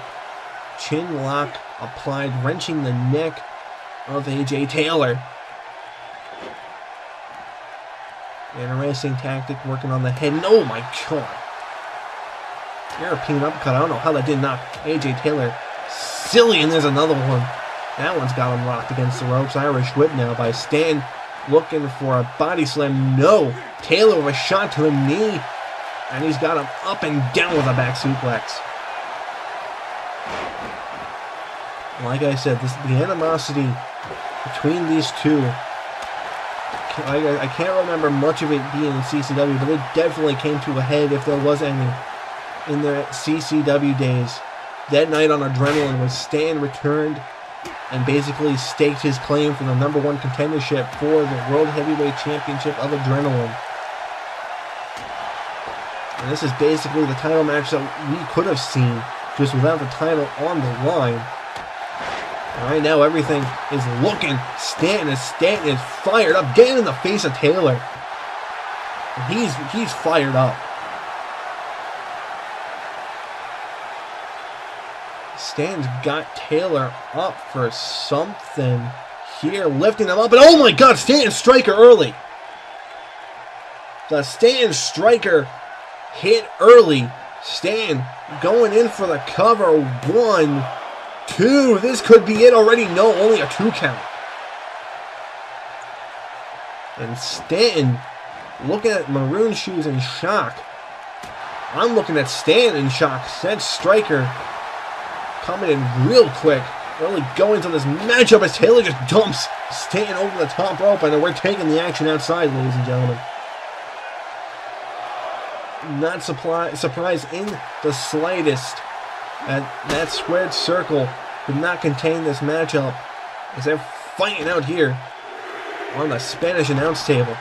chin lock applied, wrenching the neck of AJ Taylor. Interesting tactic, working on the head. And oh my God. European uppercut. I don't know how that did not. AJ Taylor silly, and there's another one. That one's got him locked against the ropes. Irish whip now by Stan, looking for a body slam. No. Taylor with a shot to the knee, and he's got him up and down with a back suplex. Like I said, the animosity between these two, I can't remember much of it being in CCW, but it definitely came to a head, if there was any, in the CCW days. That night on Adrenaline, when Stan returned and basically staked his claim for the #1 contendership for the World Heavyweight Championship of Adrenaline. And this is basically the title match that we could have seen, just without the title on the line. And right now, everything is looking. Stanton is fired up, getting in the face of Taylor. And he's fired up. Stan's got Taylor up for something here, lifting him up, and oh my God, Stanton striker early. The Stanton striker hit early. Stan going in for the cover. 1, 2. This could be it already. No, only a 2 count. And Stanton looking at Maroon Shoes in shock. I'm looking at Stan in shock. That striker coming in real quick. Really going to this matchup as Taylor just dumps Stanton over the top rope, and we're taking the action outside, ladies and gentlemen. Not surprised in the slightest that squared circle could not contain this matchup as they're fighting out here on the Spanish announce table.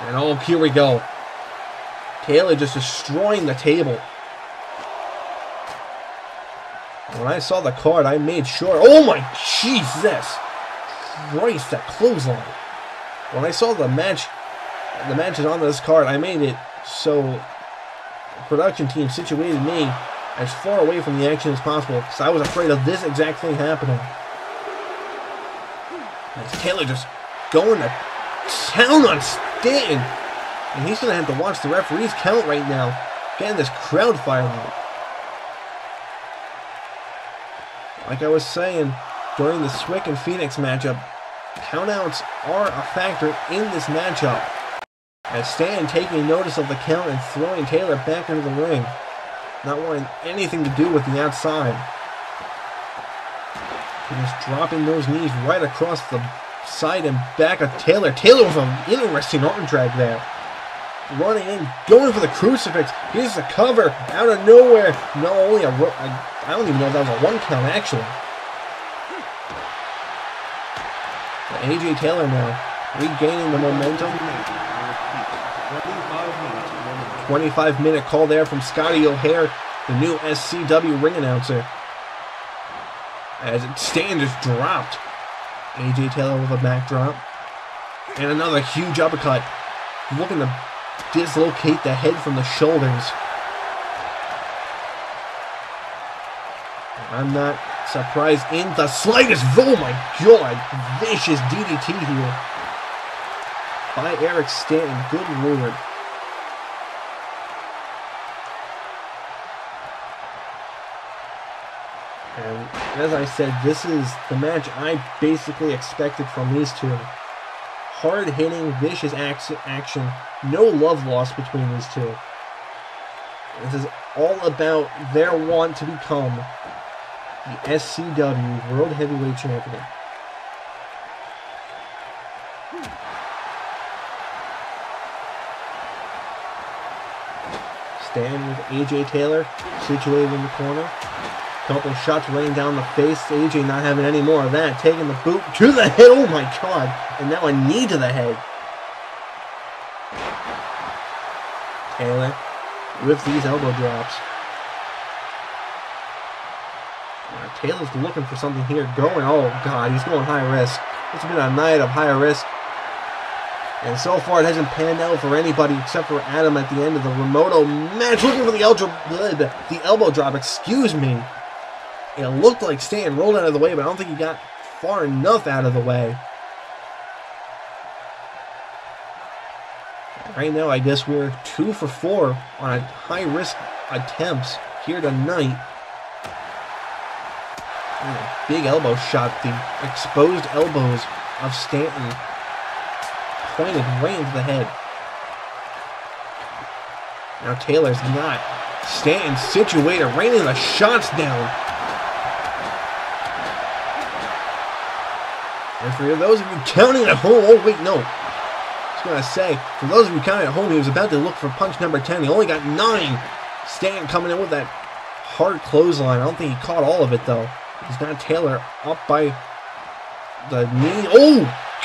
And oh, here we go. Taylor just destroying the table. When I saw the card, I made sure. Oh my Jesus Christ, that clothesline. When I saw the matches on this card, I made it so the production team situated me as far away from the action as possible because I was afraid of this exact thing happening. As Taylor just going to town on Stanton. And he's going to have to watch the referee's count right now. Getting this crowd fired up. Like I was saying, during the Swick and Phoenix matchup, countouts are a factor in this matchup. As Stan taking notice of the count and throwing Taylor back into the ring. Not wanting anything to do with the outside. And just dropping those knees right across the side and back of Taylor. Taylor with an interesting arm drag there. Running in, going for the crucifix. Here's the cover out of nowhere. No, only I don't even know if that was a 1 count actually. But AJ Taylor now regaining the momentum. 25-minute call there from Scotty O'Hare, the new SCW ring announcer. As Stan just dropped AJ Taylor with a backdrop. And another huge uppercut. Looking to dislocate the head from the shoulders. I'm not surprised in the slightest. Oh my God! Vicious DDT here by Eric Stanton. Good lord. And as I said, this is the match I basically expected from these two. Hard-hitting, vicious action. No love lost between these two. This is all about their want to become the SCW World Heavyweight Champion. Stan with AJ Taylor situated in the corner. Couple shots raining down the face. AJ not having any more of that. Taking the boot to the head. Oh my God. And now a knee to the head. Taylor with these elbow drops. Taylor's looking for something here. Oh God, he's going high risk. It's been a night of high risk. And so far it hasn't panned out for anybody except for Adam at the end of the Remoto match. Looking for the elbow drop, excuse me. It looked like Stan rolled out of the way, but I don't think he got far enough out of the way. Right now, I guess we're 2 for 4 on high-risk attempts here tonight. And a big elbow shot. The exposed elbows of Stanton pointed right into the head. Now Taylor's got Stanton situated, raining the shots down. And for those of you counting at home, oh wait, no. I was going to say, for those of you counting at home, he was about to look for punch number 10. He only got 9. Stanton coming in with that hard clothesline. I don't think he caught all of it, though. He's got Taylor up by the knee. Oh,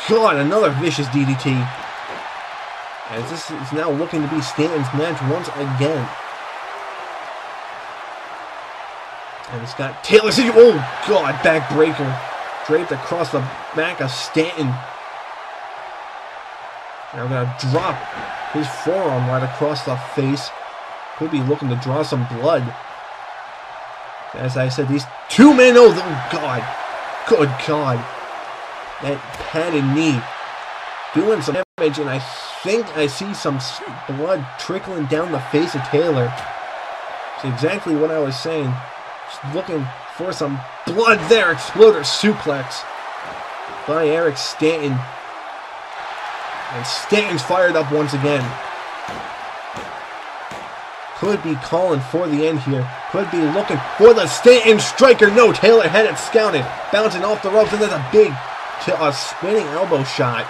God, another vicious DDT. As this is now looking to be Stanton's match once again. And it's got Taylor. Oh, God, backbreaker. Draped across the back of Stanton. Now going to drop his forearm right across the face. Could be looking to draw some blood. As I said, these two men, oh God. Good God. That padded knee. Doing some damage, and I think I see some blood trickling down the face of Taylor. It's exactly what I was saying. Just looking for some blood there. Exploder suplex by Eric Stanton. And Stanton's fired up once again. Could be calling for the end here. Could be looking for the Stanton striker. No, Taylor had it scouted. Bouncing off the ropes, and there's a big spinning elbow shot.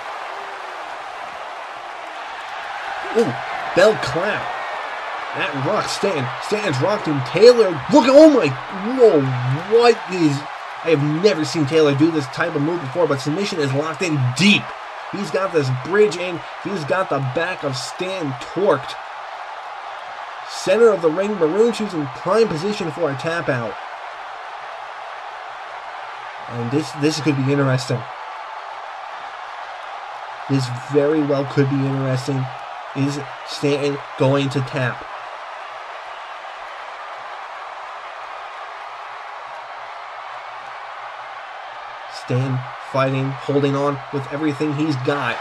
Ooh, bell clap. That rocks Stanton. Stanton's rocked him. Taylor, look at, oh my, whoa, what is, I have never seen Taylor do this type of move before, but submission is locked in deep. He's got this bridge in. He's got the back of Stanton torqued. Center of the ring, Maroon shoes in prime position for a tap out. And this could be interesting. This very well could be interesting. Is Stanton going to tap? Stanton fighting, holding on with everything he's got.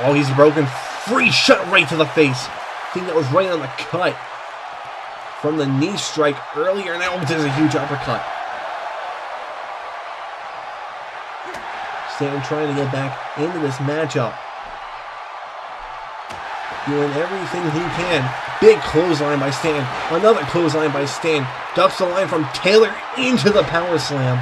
Oh, he's broken free. Shot right to the face. I think that was right on the cut from the knee strike earlier. Now there's a huge uppercut. Stanton trying to get back into this matchup. Doing everything he can. Big clothesline by Stanton. Another clothesline by Stanton. Ducks the line from Taylor into the power slam.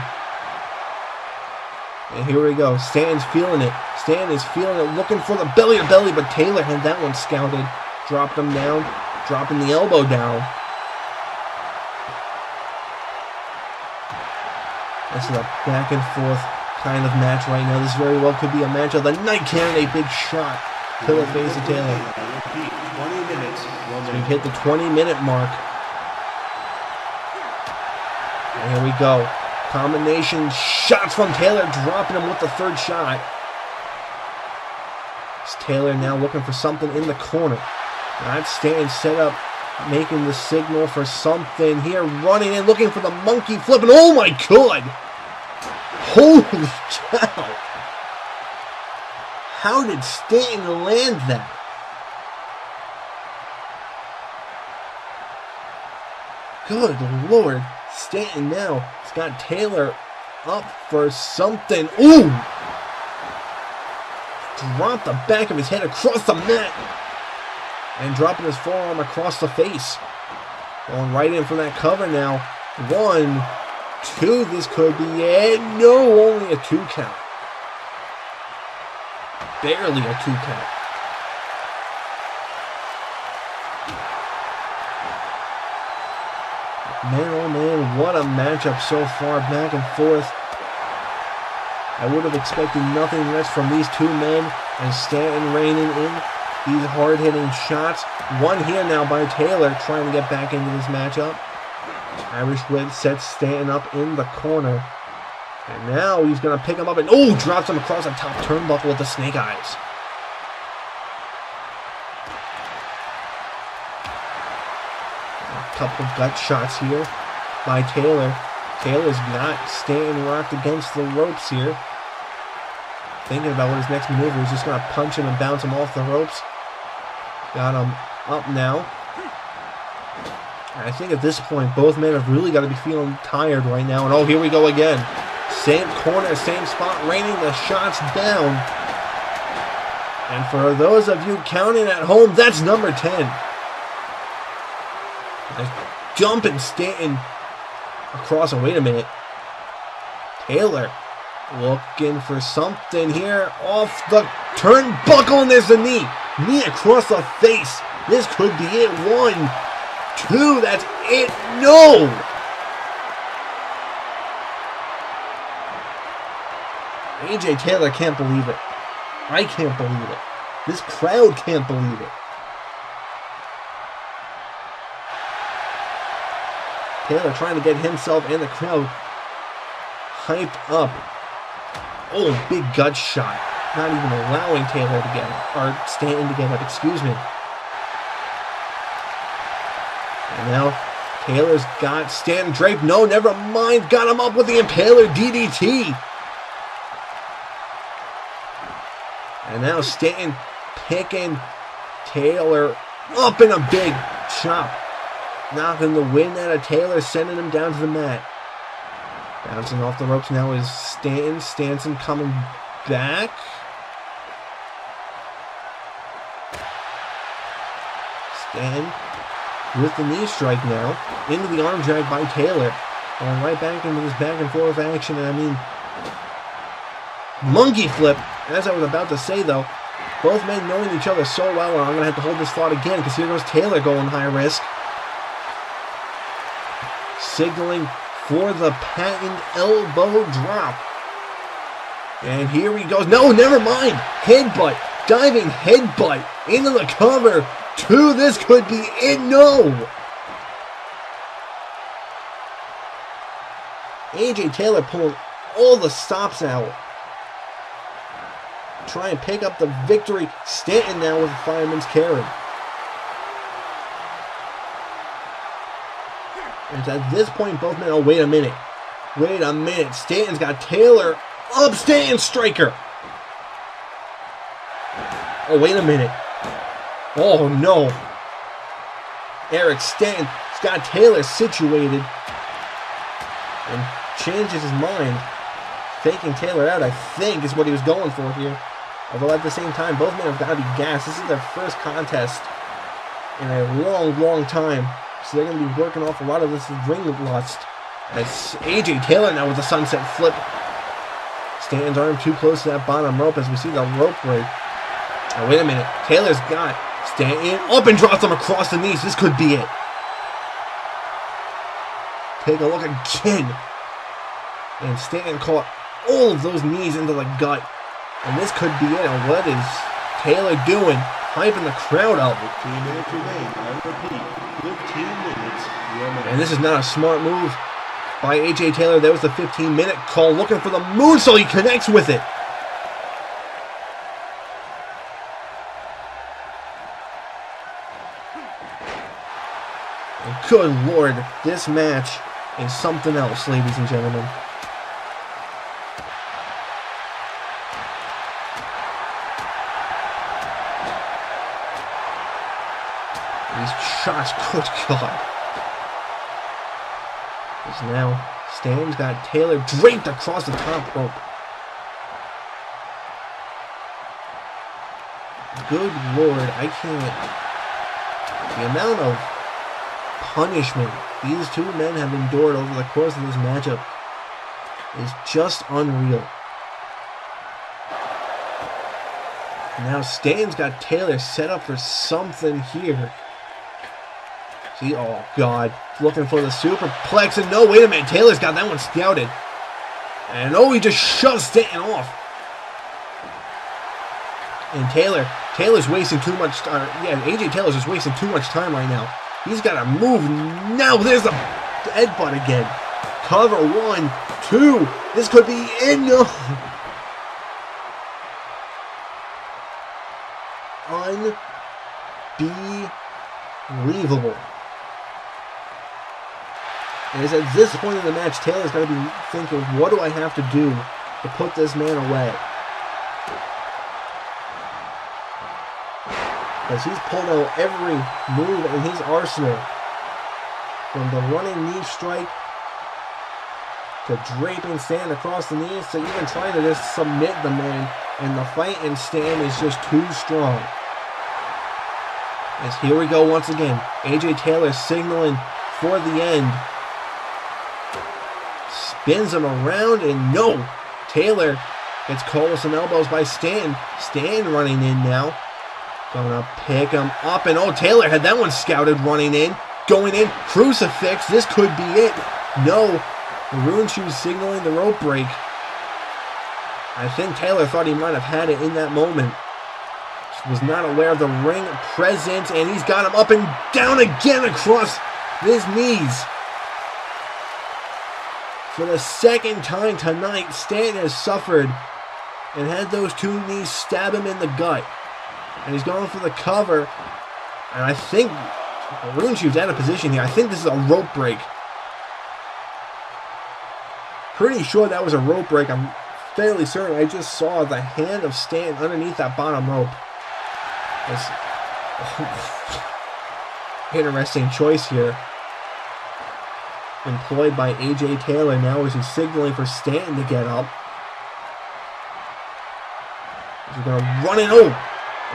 And here we go. Stanton's feeling it. Stanton is feeling it. Looking for the belly to belly, but Taylor had that one scouted. Dropped him down. Dropping the elbow down. This is a back and forth kind of match right now. This very well could be a match of the night. Candidate, big shot to the face of Taylor. 20 minutes. So we hit the 20-minute mark. And here we go. Combination shots from Taylor, dropping him with the third shot. It's Taylor now looking for something in the corner. That's Stanton set up, making the signal for something here. Running in, looking for the monkey flip. And oh my God! Holy cow! How did Stanton land that? Good Lord. Stanton now has got Taylor up for something. Ooh! Dropped the back of his head across the mat. And dropping his forearm across the face. Going right in for that cover now. 1, 2, this could be it. No, only a 2 count. Barely a 2 count. Man, oh man, what a matchup so far, back and forth. I would have expected nothing less from these two men, and Stanton raining in these hard-hitting shots. One here now by Taylor, trying to get back into this matchup. Irish Whip sets Stanton up in the corner. And now he's going to pick him up and, oh, drops him across the top turnbuckle with the snake eyes. A couple gut shots here by Taylor. Taylor's got Stanton rocked against the ropes here. Thinking about what his next maneuver is. Just going to punch him and bounce him off the ropes. Got him up now. And I think at this point, both men have really got to be feeling tired right now. And oh, here we go again. Same corner, same spot, raining the shots down. And for those of you counting at home, that's number 10. Nice jumping Stanton across. And wait a minute. Taylor looking for something here off the turnbuckle, and there's the knee. Knee across the face. This could be it. 1, 2, that's it. No! AJ Taylor can't believe it. I can't believe it. This crowd can't believe it. Taylor trying to get himself and the crowd hyped up. Oh, big gut shot. Not even allowing Taylor to get it. Or Stanton to get it, excuse me. And now Taylor's got Stanton draped. No, never mind. Got him up with the Impaler DDT. And now Stanton picking Taylor up in a big chop. Knocking the wind out of Taylor, sending him down to the mat. Bouncing off the ropes now is Stanton. Stanton coming back. Stanton with the knee strike now. Into the arm drag by Taylor. Going right back into this back and forth action. And I mean, monkey flip. As I was about to say though, both men knowing each other so well, and I'm going to have to hold this thought again because here goes Taylor going high risk. Signaling for the patent elbow drop. And here he goes. No, never mind. Headbutt. Diving headbutt into the cover. 2. This could be it. No. AJ Taylor pulling all the stops out. Try and pick up the victory. Stanton now with a fireman's carry. And at this point, both men, oh, wait a minute. Wait a minute. Stanton's got Taylor up. Stanton striker. Oh, wait a minute. Oh, no. Eric Stanton's got Taylor situated. And changes his mind. Faking Taylor out, I think, is what he was going for here. Although at the same time, both men have got to be gassed. This is their first contest in a long, long time. So they're going to be working off a lot of this ring lust. As AJ Taylor now with the sunset flip. Stanton's arm too close to that bottom rope as we see the rope break. Now wait a minute. Taylor's got Stanton up and drops him across the knees. This could be it. Take a look again. And Stanton caught all of those knees into the gut. And this could be it. And what is Taylor doing? Hyping the crowd up. 15 minutes remain. I repeat, 15 minutes remain. And this is not a smart move by AJ Taylor. There was the 15-minute call, looking for the moonsault. He connects with it. And good Lord, this match is something else, ladies and gentlemen. These shots, good God. As now, Stan's got Taylor draped across the top rope. Good Lord, I can't. The amount of punishment these two men have endured over the course of this matchup is just unreal. Now Stan's got Taylor set up for something here. See, oh God, looking for the superplex, and no, wait a minute, Taylor's got that one scouted. And oh, he just shoves Stanton off. And Taylor's wasting too much time. Yeah, AJ Taylor's just wasting too much time right now. He's got to move now. There's the headbutt again. Cover 1, 2. This could be in. No. Unbelievable. And it's at this point in the match, Taylor's got to be thinking, what do I have to do to put this man away? Because he's pulled out every move in his arsenal. From the running knee strike to draping Stan across the knees to even trying to just submit the man. And the fight in Stan is just too strong. As here we go once again. AJ Taylor signaling for the end. Spins him around, and no! Taylor gets caught with some elbows by Stan. Stan running in now. Gonna pick him up, and oh, Taylor had that one scouted running in. Going in, crucifix, this could be it. No, the Ruin Shoes signaling the rope break. I think Taylor thought he might have had it in that moment. Was not aware of the ring presence, and he's got him up and down again across his knees. For the second time tonight, Stan has suffered and had those two knees stab him in the gut. And he's going for the cover. And I think Ruin Shoes out of position here. I think this is a rope break. Pretty sure that was a rope break. I'm fairly certain. I just saw the hand of Stan underneath that bottom rope. Interesting choice here. Employed by AJ Taylor now as he's signaling for Stanton to get up. He's going to run in. Oh,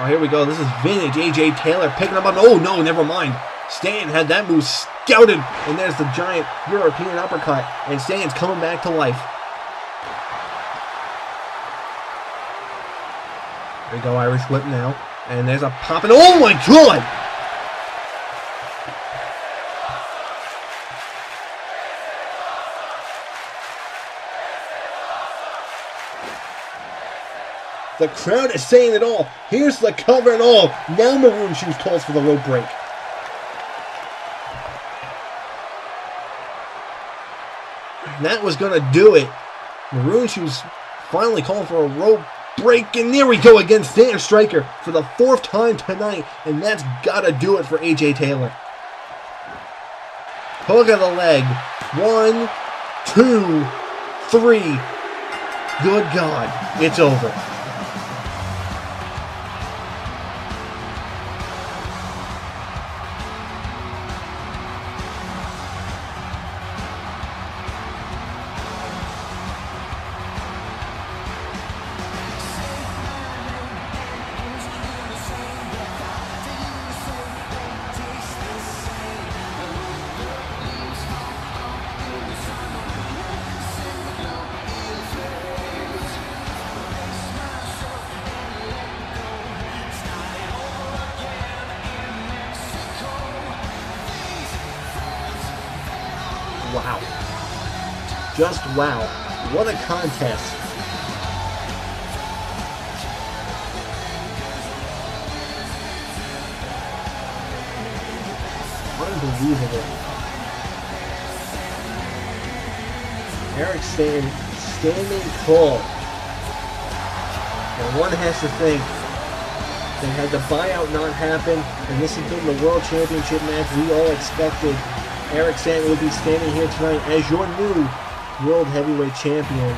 here we go. This is vintage AJ Taylor picking up on. Oh, no, never mind. Stanton had that move scouted. And there's the giant European uppercut. And Stanton's coming back to life. There we go, Irish whip now. And there's a pop. And oh, my God! The crowd is saying it all. Here's the cover and all. Now Maroon Shoes calls for the rope break. And that was going to do it Maroon Shoes finally calling for a rope break, and there we go again. Standing Striker for the 4th time tonight, and that's gotta do it for AJ Taylor. Hook of the leg. 1, 2, 3. Good God, it's over. Wow. Just wow. What a contest. Unbelievable. Eric standing tall. And one has to think that had the buyout not happened, and this has been the World Championship match we all expected, Eric Stanton will be standing here tonight as your new World Heavyweight Champion.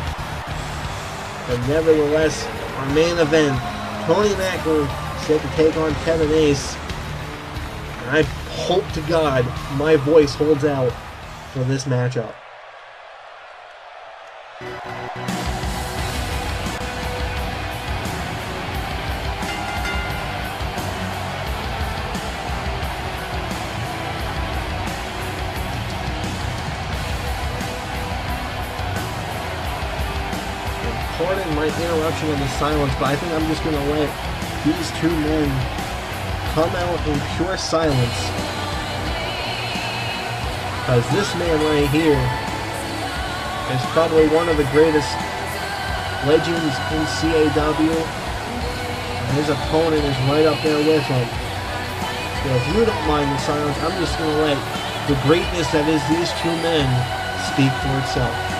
But nevertheless, our main event, Tony Macklin set to take on Kevin Ace. And I hope to God my voice holds out for this matchup. Pardon my interruption of the silence, but I think I'm just going to let these two men come out in pure silence. Because this man right here is probably one of the greatest legends in CAW. And his opponent is right up there with him. So if you don't mind the silence, I'm just going to let the greatness that is these two men speak for itself.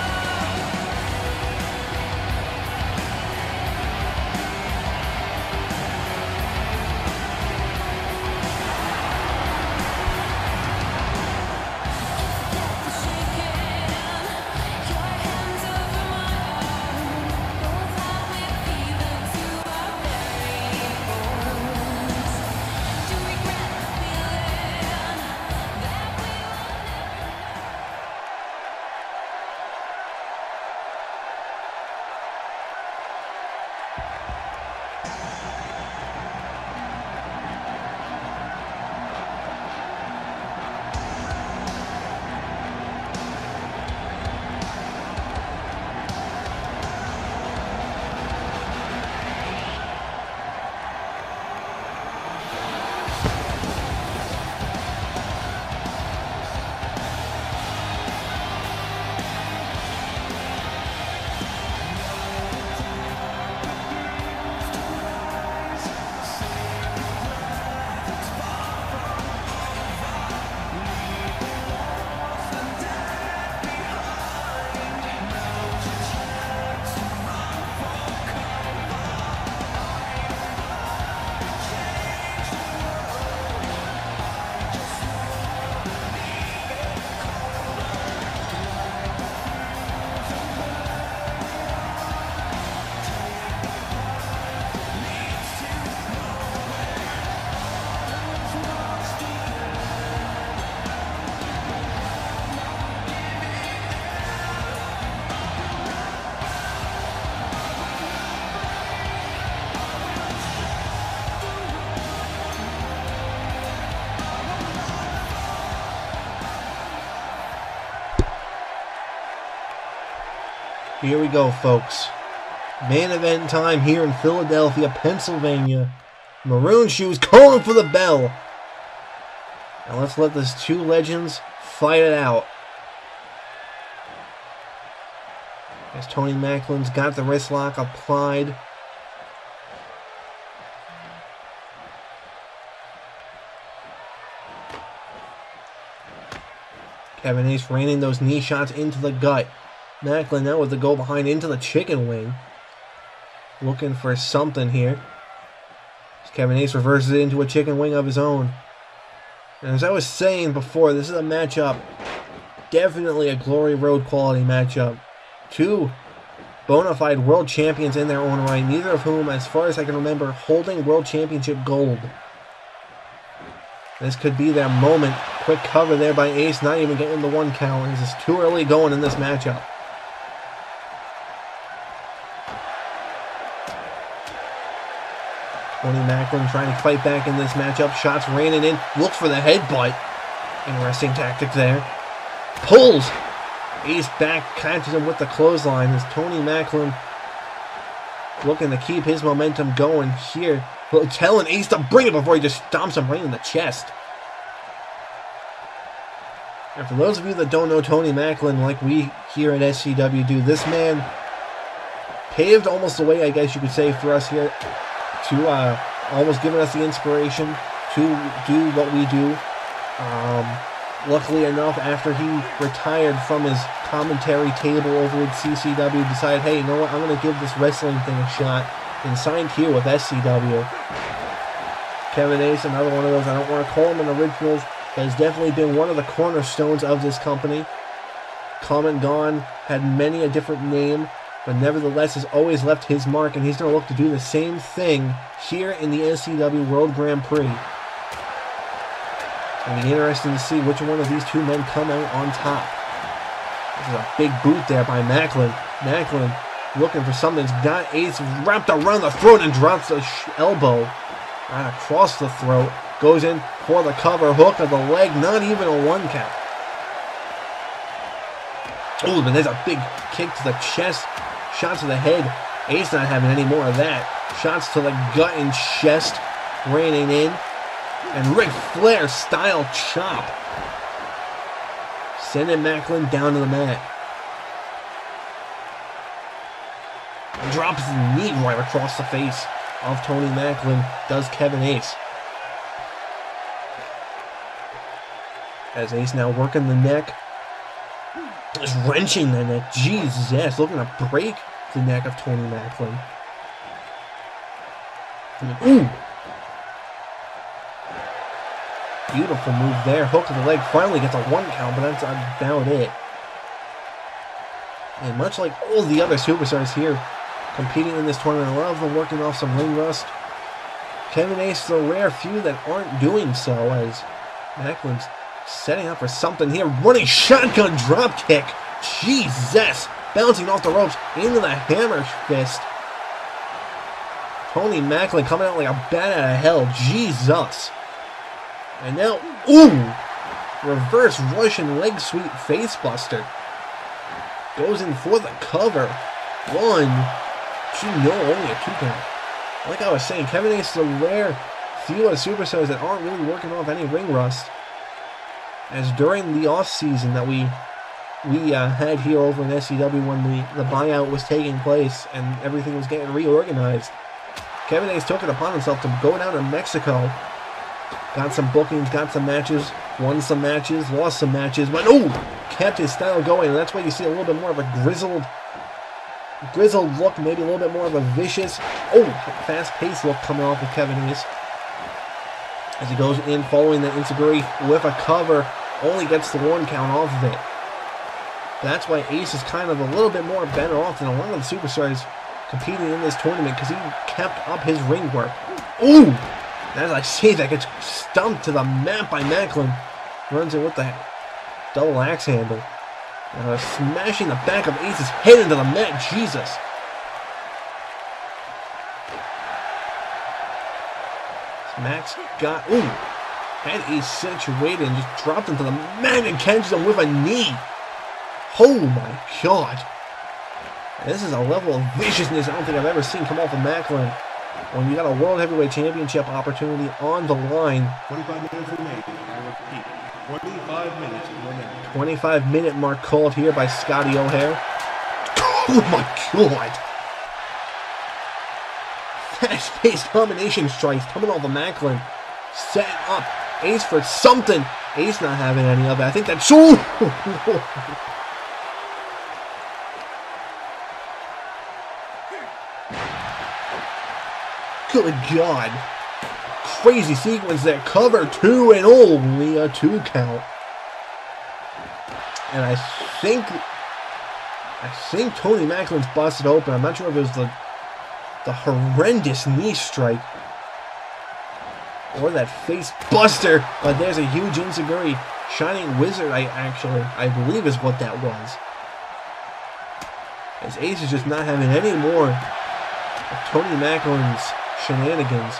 Here we go, folks. Main event time here in Philadelphia, Pennsylvania. Maroon Shoes calling for the bell. Now let's let these two legends fight it out. As Tony Macklin's got the wrist lock applied. Kevin Ace raining those knee shots into the gut. Macklin now with the go behind into the chicken wing. Looking for something here. Kevin Ace reverses it into a chicken wing of his own. And as I was saying before, this is a matchup, definitely a Glory Road quality matchup. Two bona fide world champions in their own right, neither of whom, as far as I can remember, holding world championship gold. This could be their moment. Quick cover there by Ace, not even getting the 1 count. This is too early going in this matchup. Tony Macklin trying to fight back in this matchup. Shots raining in. Looks for the headbutt. Interesting tactic there. Pulls. Ace back, catches him with the clothesline as Tony Macklin looking to keep his momentum going here. Telling Ace to bring it before he just stomps him right in the chest. And for those of you that don't know Tony Macklin like we here at SCW do, this man paved almost the way, I guess you could say, for us here to almost giving us the inspiration to do what we do. Luckily enough, after he retired from his commentary table over at CCW, decided, hey, you know what, I'm going to give this wrestling thing a shot, and signed here with SCW. Kevin Ace, another one of those, I don't want to call him an originals, but has definitely been one of the cornerstones of this company. Come and gone, had many a different name, but nevertheless has always left his mark, and he's going to look to do the same thing here in the SCW World Grand Prix. It's going to be interesting to see which one of these two men come out on top. This is a big boot there by Macklin. Macklin looking for something. He's got Ace wrapped around the throat and drops the elbow right across the throat. Goes in for the cover. Hook of the leg. Not even a 1 count. Oh, but there's a big kick to the chest. Shot to the head. Ace not having any more of that. Shots to the gut and chest. Raining in. And Ric Flair style chop. Sending Macklin down to the mat. And drops the knee right across the face of Tony Macklin. Does Kevin Ace. As Ace now working the neck. Just wrenching the neck. Jesus. Looking to break the neck of Tony Macklin. Ooh. Beautiful move there. Hook to the leg. Finally gets a 1 count, but that's about it. And much like all the other superstars here competing in this tournament, a lot of them working off some ring rust. Kevin Ace is a rare few that aren't doing so, as Macklin's setting up for something here. Running shotgun drop kick. Jesus. Bouncing off the ropes into the hammer fist. Tony Macklin coming out like a bat out of hell. Jesus. And now, ooh, reverse Russian leg sweep facebuster. Goes in for the cover. 1, 2, no, only a 2 count. Like I was saying, Kevin Ace is a rare few of the superstars that aren't really working off any ring rust. As during the off season that we had here over in SCW when the buyout was taking place and everything was getting reorganized, Kevin Ace took it upon himself to go down to Mexico. Got some bookings, got some matches, won some matches, lost some matches, but kept his style going, and that's why you see a little bit more of a grizzled look, maybe a little bit more of a vicious, fast-paced look coming off of Kevin Ace. As he goes in, following the enziguri with a cover, only gets the 1 count off of it. That's why Ace is kind of a little bit more better off than a lot of the superstars competing in this tournament, because he kept up his ring work. Ooh! As I say, that gets stumped to the mat by Macklin. Runs in with the double axe handle. Smashing the back of Ace's head into the mat. Jesus. Max got, had Ace situated and just dropped him to the mat and catches him with a knee. Oh my God. This is a level of viciousness I don't think I've ever seen come off of Macklin. When you got a World Heavyweight Championship opportunity on the line. 25 minutes remaining. I repeat, 25 minutes remaining. 25-minute mark called here by Scotty O'Hare. Oh my God. Fast-paced combination strikes coming off of Macklin. Setting up Ace for something. Ace not having any of it. I think that's... Good God. Crazy sequence there. Cover 2 and only a 2 count. And I think Tony Macklin's busted open. I'm not sure if it was the horrendous knee strike or that face buster, but there's a huge enziguri. Shining Wizard, I believe is what that was. As Ace is just not having any more of Tony Macklin's shenanigans.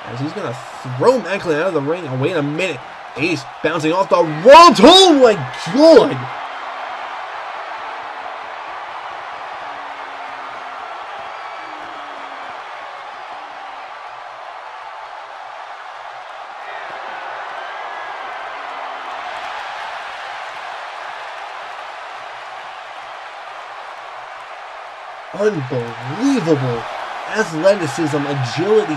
As he's going to throw Macklin out of the ring. And wait a minute. Ace bouncing off the ropes. Oh my God. Unbelievable athleticism, agility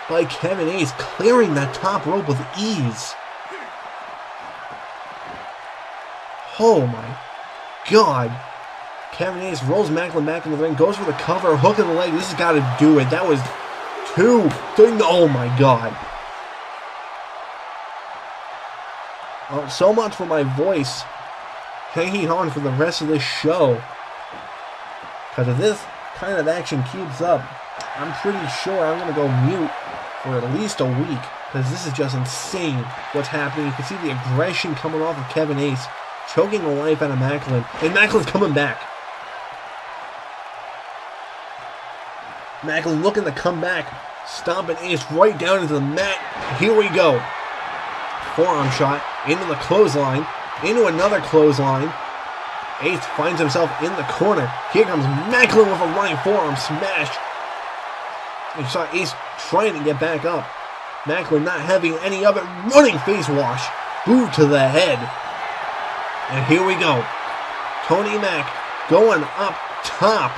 by Kevin Ace, clearing that top rope with ease. Oh my God. Kevin Ace rolls Macklin back in the ring, goes for the cover, hook in the leg. This has got to do it. That was 2, 3. Oh my God. So much for my voice hanging on for the rest of this show. Because if this kind of action keeps up, I'm pretty sure I'm going to go mute for at least a week. Because this is just insane what's happening. You can see the aggression coming off of Kevin Ace, choking the life out of Macklin. And Macklin's coming back. Macklin looking to come back, stomping Ace right down into the mat. Here we go. Forearm shot into the clothesline, into another clothesline. Ace finds himself in the corner. Here comes Macklin with a running forearm smash. You saw Ace trying to get back up. Macklin not having any of it. Running face wash. Boot to the head. And here we go. Tony Mack going up top.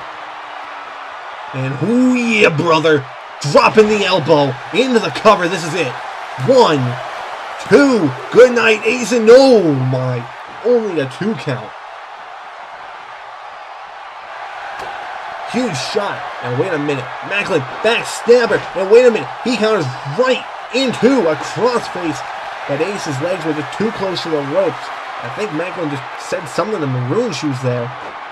And ooh yeah, brother. Dropping the elbow into the cover. This is it. 1, 2. Good night, Ace. And oh my. Only a 2 count. Huge shot, and wait a minute, Macklin backstabber, and wait a minute, he counters right into a crossface, but Ace's legs were just too close to the ropes. I think Macklin just said something to Maroon Shoes there,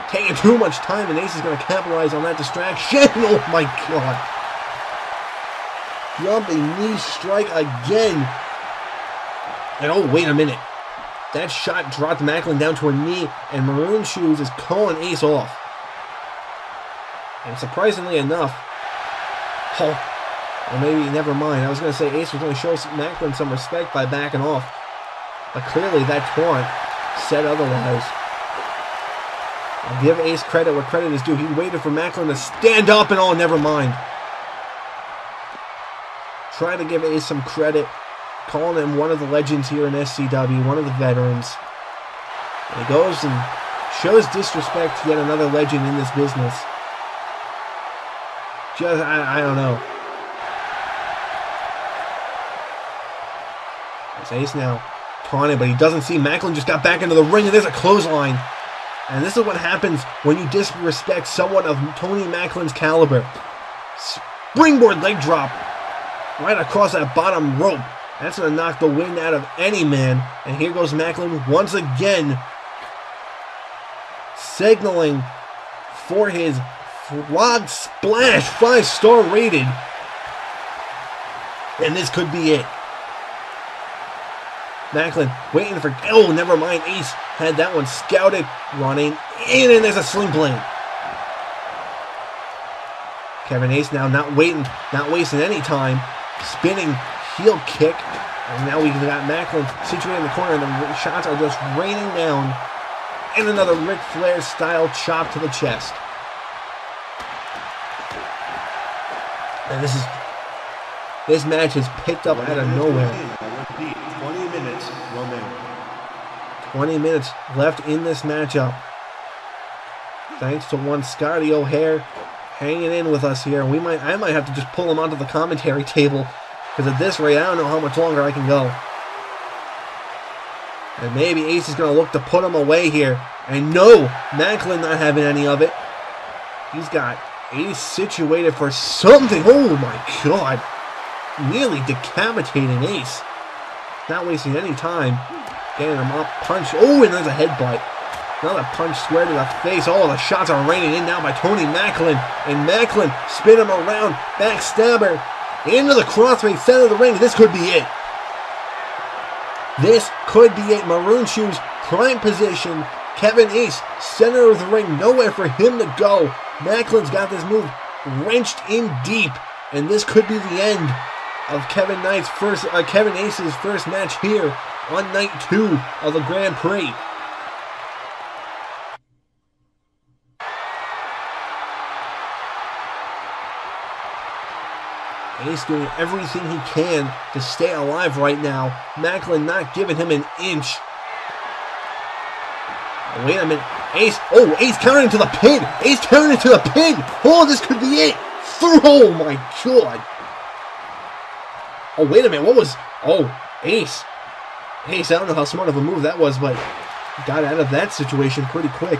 taking too much time, and Ace is going to capitalize on that distraction. Oh my God. Jumping knee strike again. And oh, wait a minute. That shot dropped Macklin down to a knee, and Maroon Shoes is calling Ace off. And surprisingly enough, or maybe never mind. I was going to say Ace was going to show Macklin some respect by backing off. But clearly that taunt said otherwise. I'll give Ace credit where credit is due. He waited for Macklin to stand up and oh, never mind. Try to give Ace some credit. Calling him one of the legends here in SCW, one of the veterans. And he goes and shows disrespect to yet another legend in this business. Just, I don't know. It's Ace now taunting, but he doesn't see Macklin just got back into the ring, and there's a clothesline. And this is what happens when you disrespect someone of Tony Macklin's caliber. Springboard leg drop right across that bottom rope. That's going to knock the wind out of any man. And here goes Macklin once again, signaling for his Frog Splash, 5-star rated. And this could be it. Macklin waiting for, oh, never mind. Ace had that one scouted, running in, and there's a sling blade. Kevin Ace now not waiting, not wasting any time. Spinning heel kick. And now we've got Macklin situated in the corner, and the shots are just raining down. And another Ric Flair style chop to the chest. And this match is picked up out of nowhere. 20 minutes remaining. 20 minutes left in this matchup. Thanks to one Scotty O'Hare hanging in with us here. I might have to just pull him onto the commentary table, because at this rate, I don't know how much longer I can go. And maybe Ace is going to look to put him away here. And no, Macklin not having any of it. He's got Ace situated for something. Oh my god. Nearly decapitating Ace. Not wasting any time. Getting him up. Punch. Oh, and there's a headbutt. Another punch square to the face. Oh, the shots are raining in now by Tony Macklin. And Macklin spin him around. Backstabber. Into the crossface center of the ring. This could be it. This could be it. Maroon Shoes, prime position. Kevin Ace, center of the ring. Nowhere for him to go. Macklin's got this move wrenched in deep. And this could be the end of Kevin Ace's first match here on night 2 of the Grand Prix. Ace doing everything he can to stay alive right now. Macklin not giving him an inch. Oh, wait a minute. Ace. Oh, Ace counting to the pin. Ace counting to the pin. Oh, this could be it. Oh my god. Oh, wait a minute. What was... Oh, Ace. Ace, I don't know how smart of a move that was, but got out of that situation pretty quick.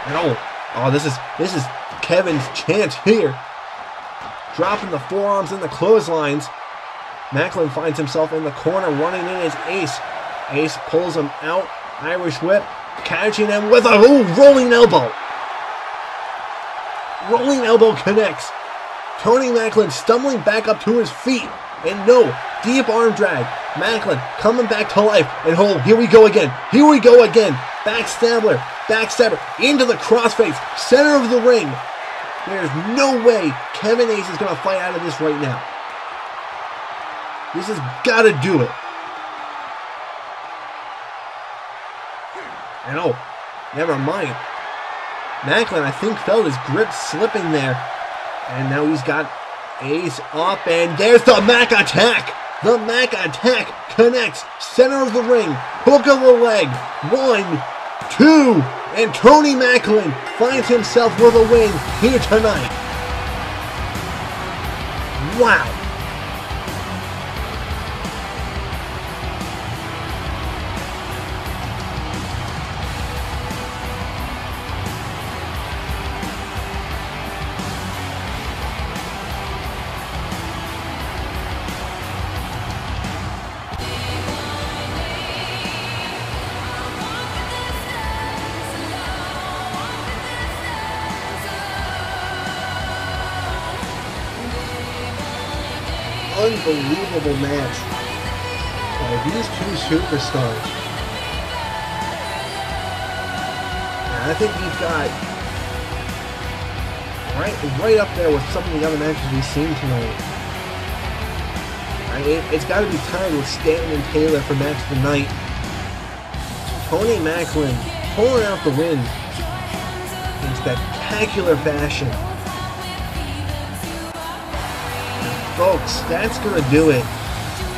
And oh, this is Kevin's chance here. Dropping the forearms and the clotheslines. Macklin finds himself in the corner, running in as Ace. Ace pulls him out. Irish whip. Catching him with a rolling elbow. Rolling elbow connects. Tony Macklin stumbling back up to his feet. And no, deep arm drag. Macklin coming back to life. And here we go again. Here we go again. Backstabber. Backstabber. Into the crossface. Center of the ring. There's no way Kevin Ace is going to fight out of this right now. This has got to do it. And oh, never mind. Macklin, I think, felt his grip slipping there. And now he's got Ace up, and there's the Mac attack. The Mac attack connects. Center of the ring. Hook of the leg. 1, 2, and Tony Macklin finds himself with a win here tonight. Wow. Unbelievable match by these two superstars. And I think we've got right up there with some of the other matches we've seen tonight. It's got to be tied with Stanton and Taylor for match of the night. Tony Macklin pulling out the win in spectacular fashion. Folks, that's going to do it.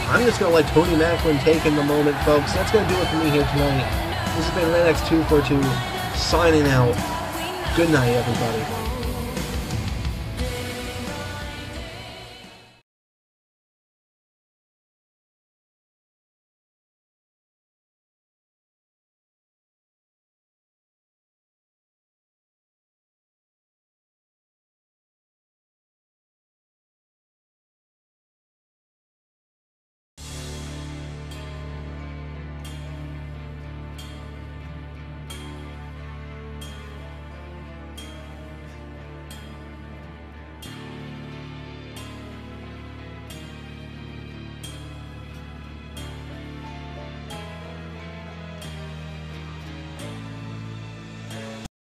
I'm just going to let Tony Macklin take in the moment, folks. That's going to do it for me here tonight. This has been Red X242 signing out. Good night, everybody.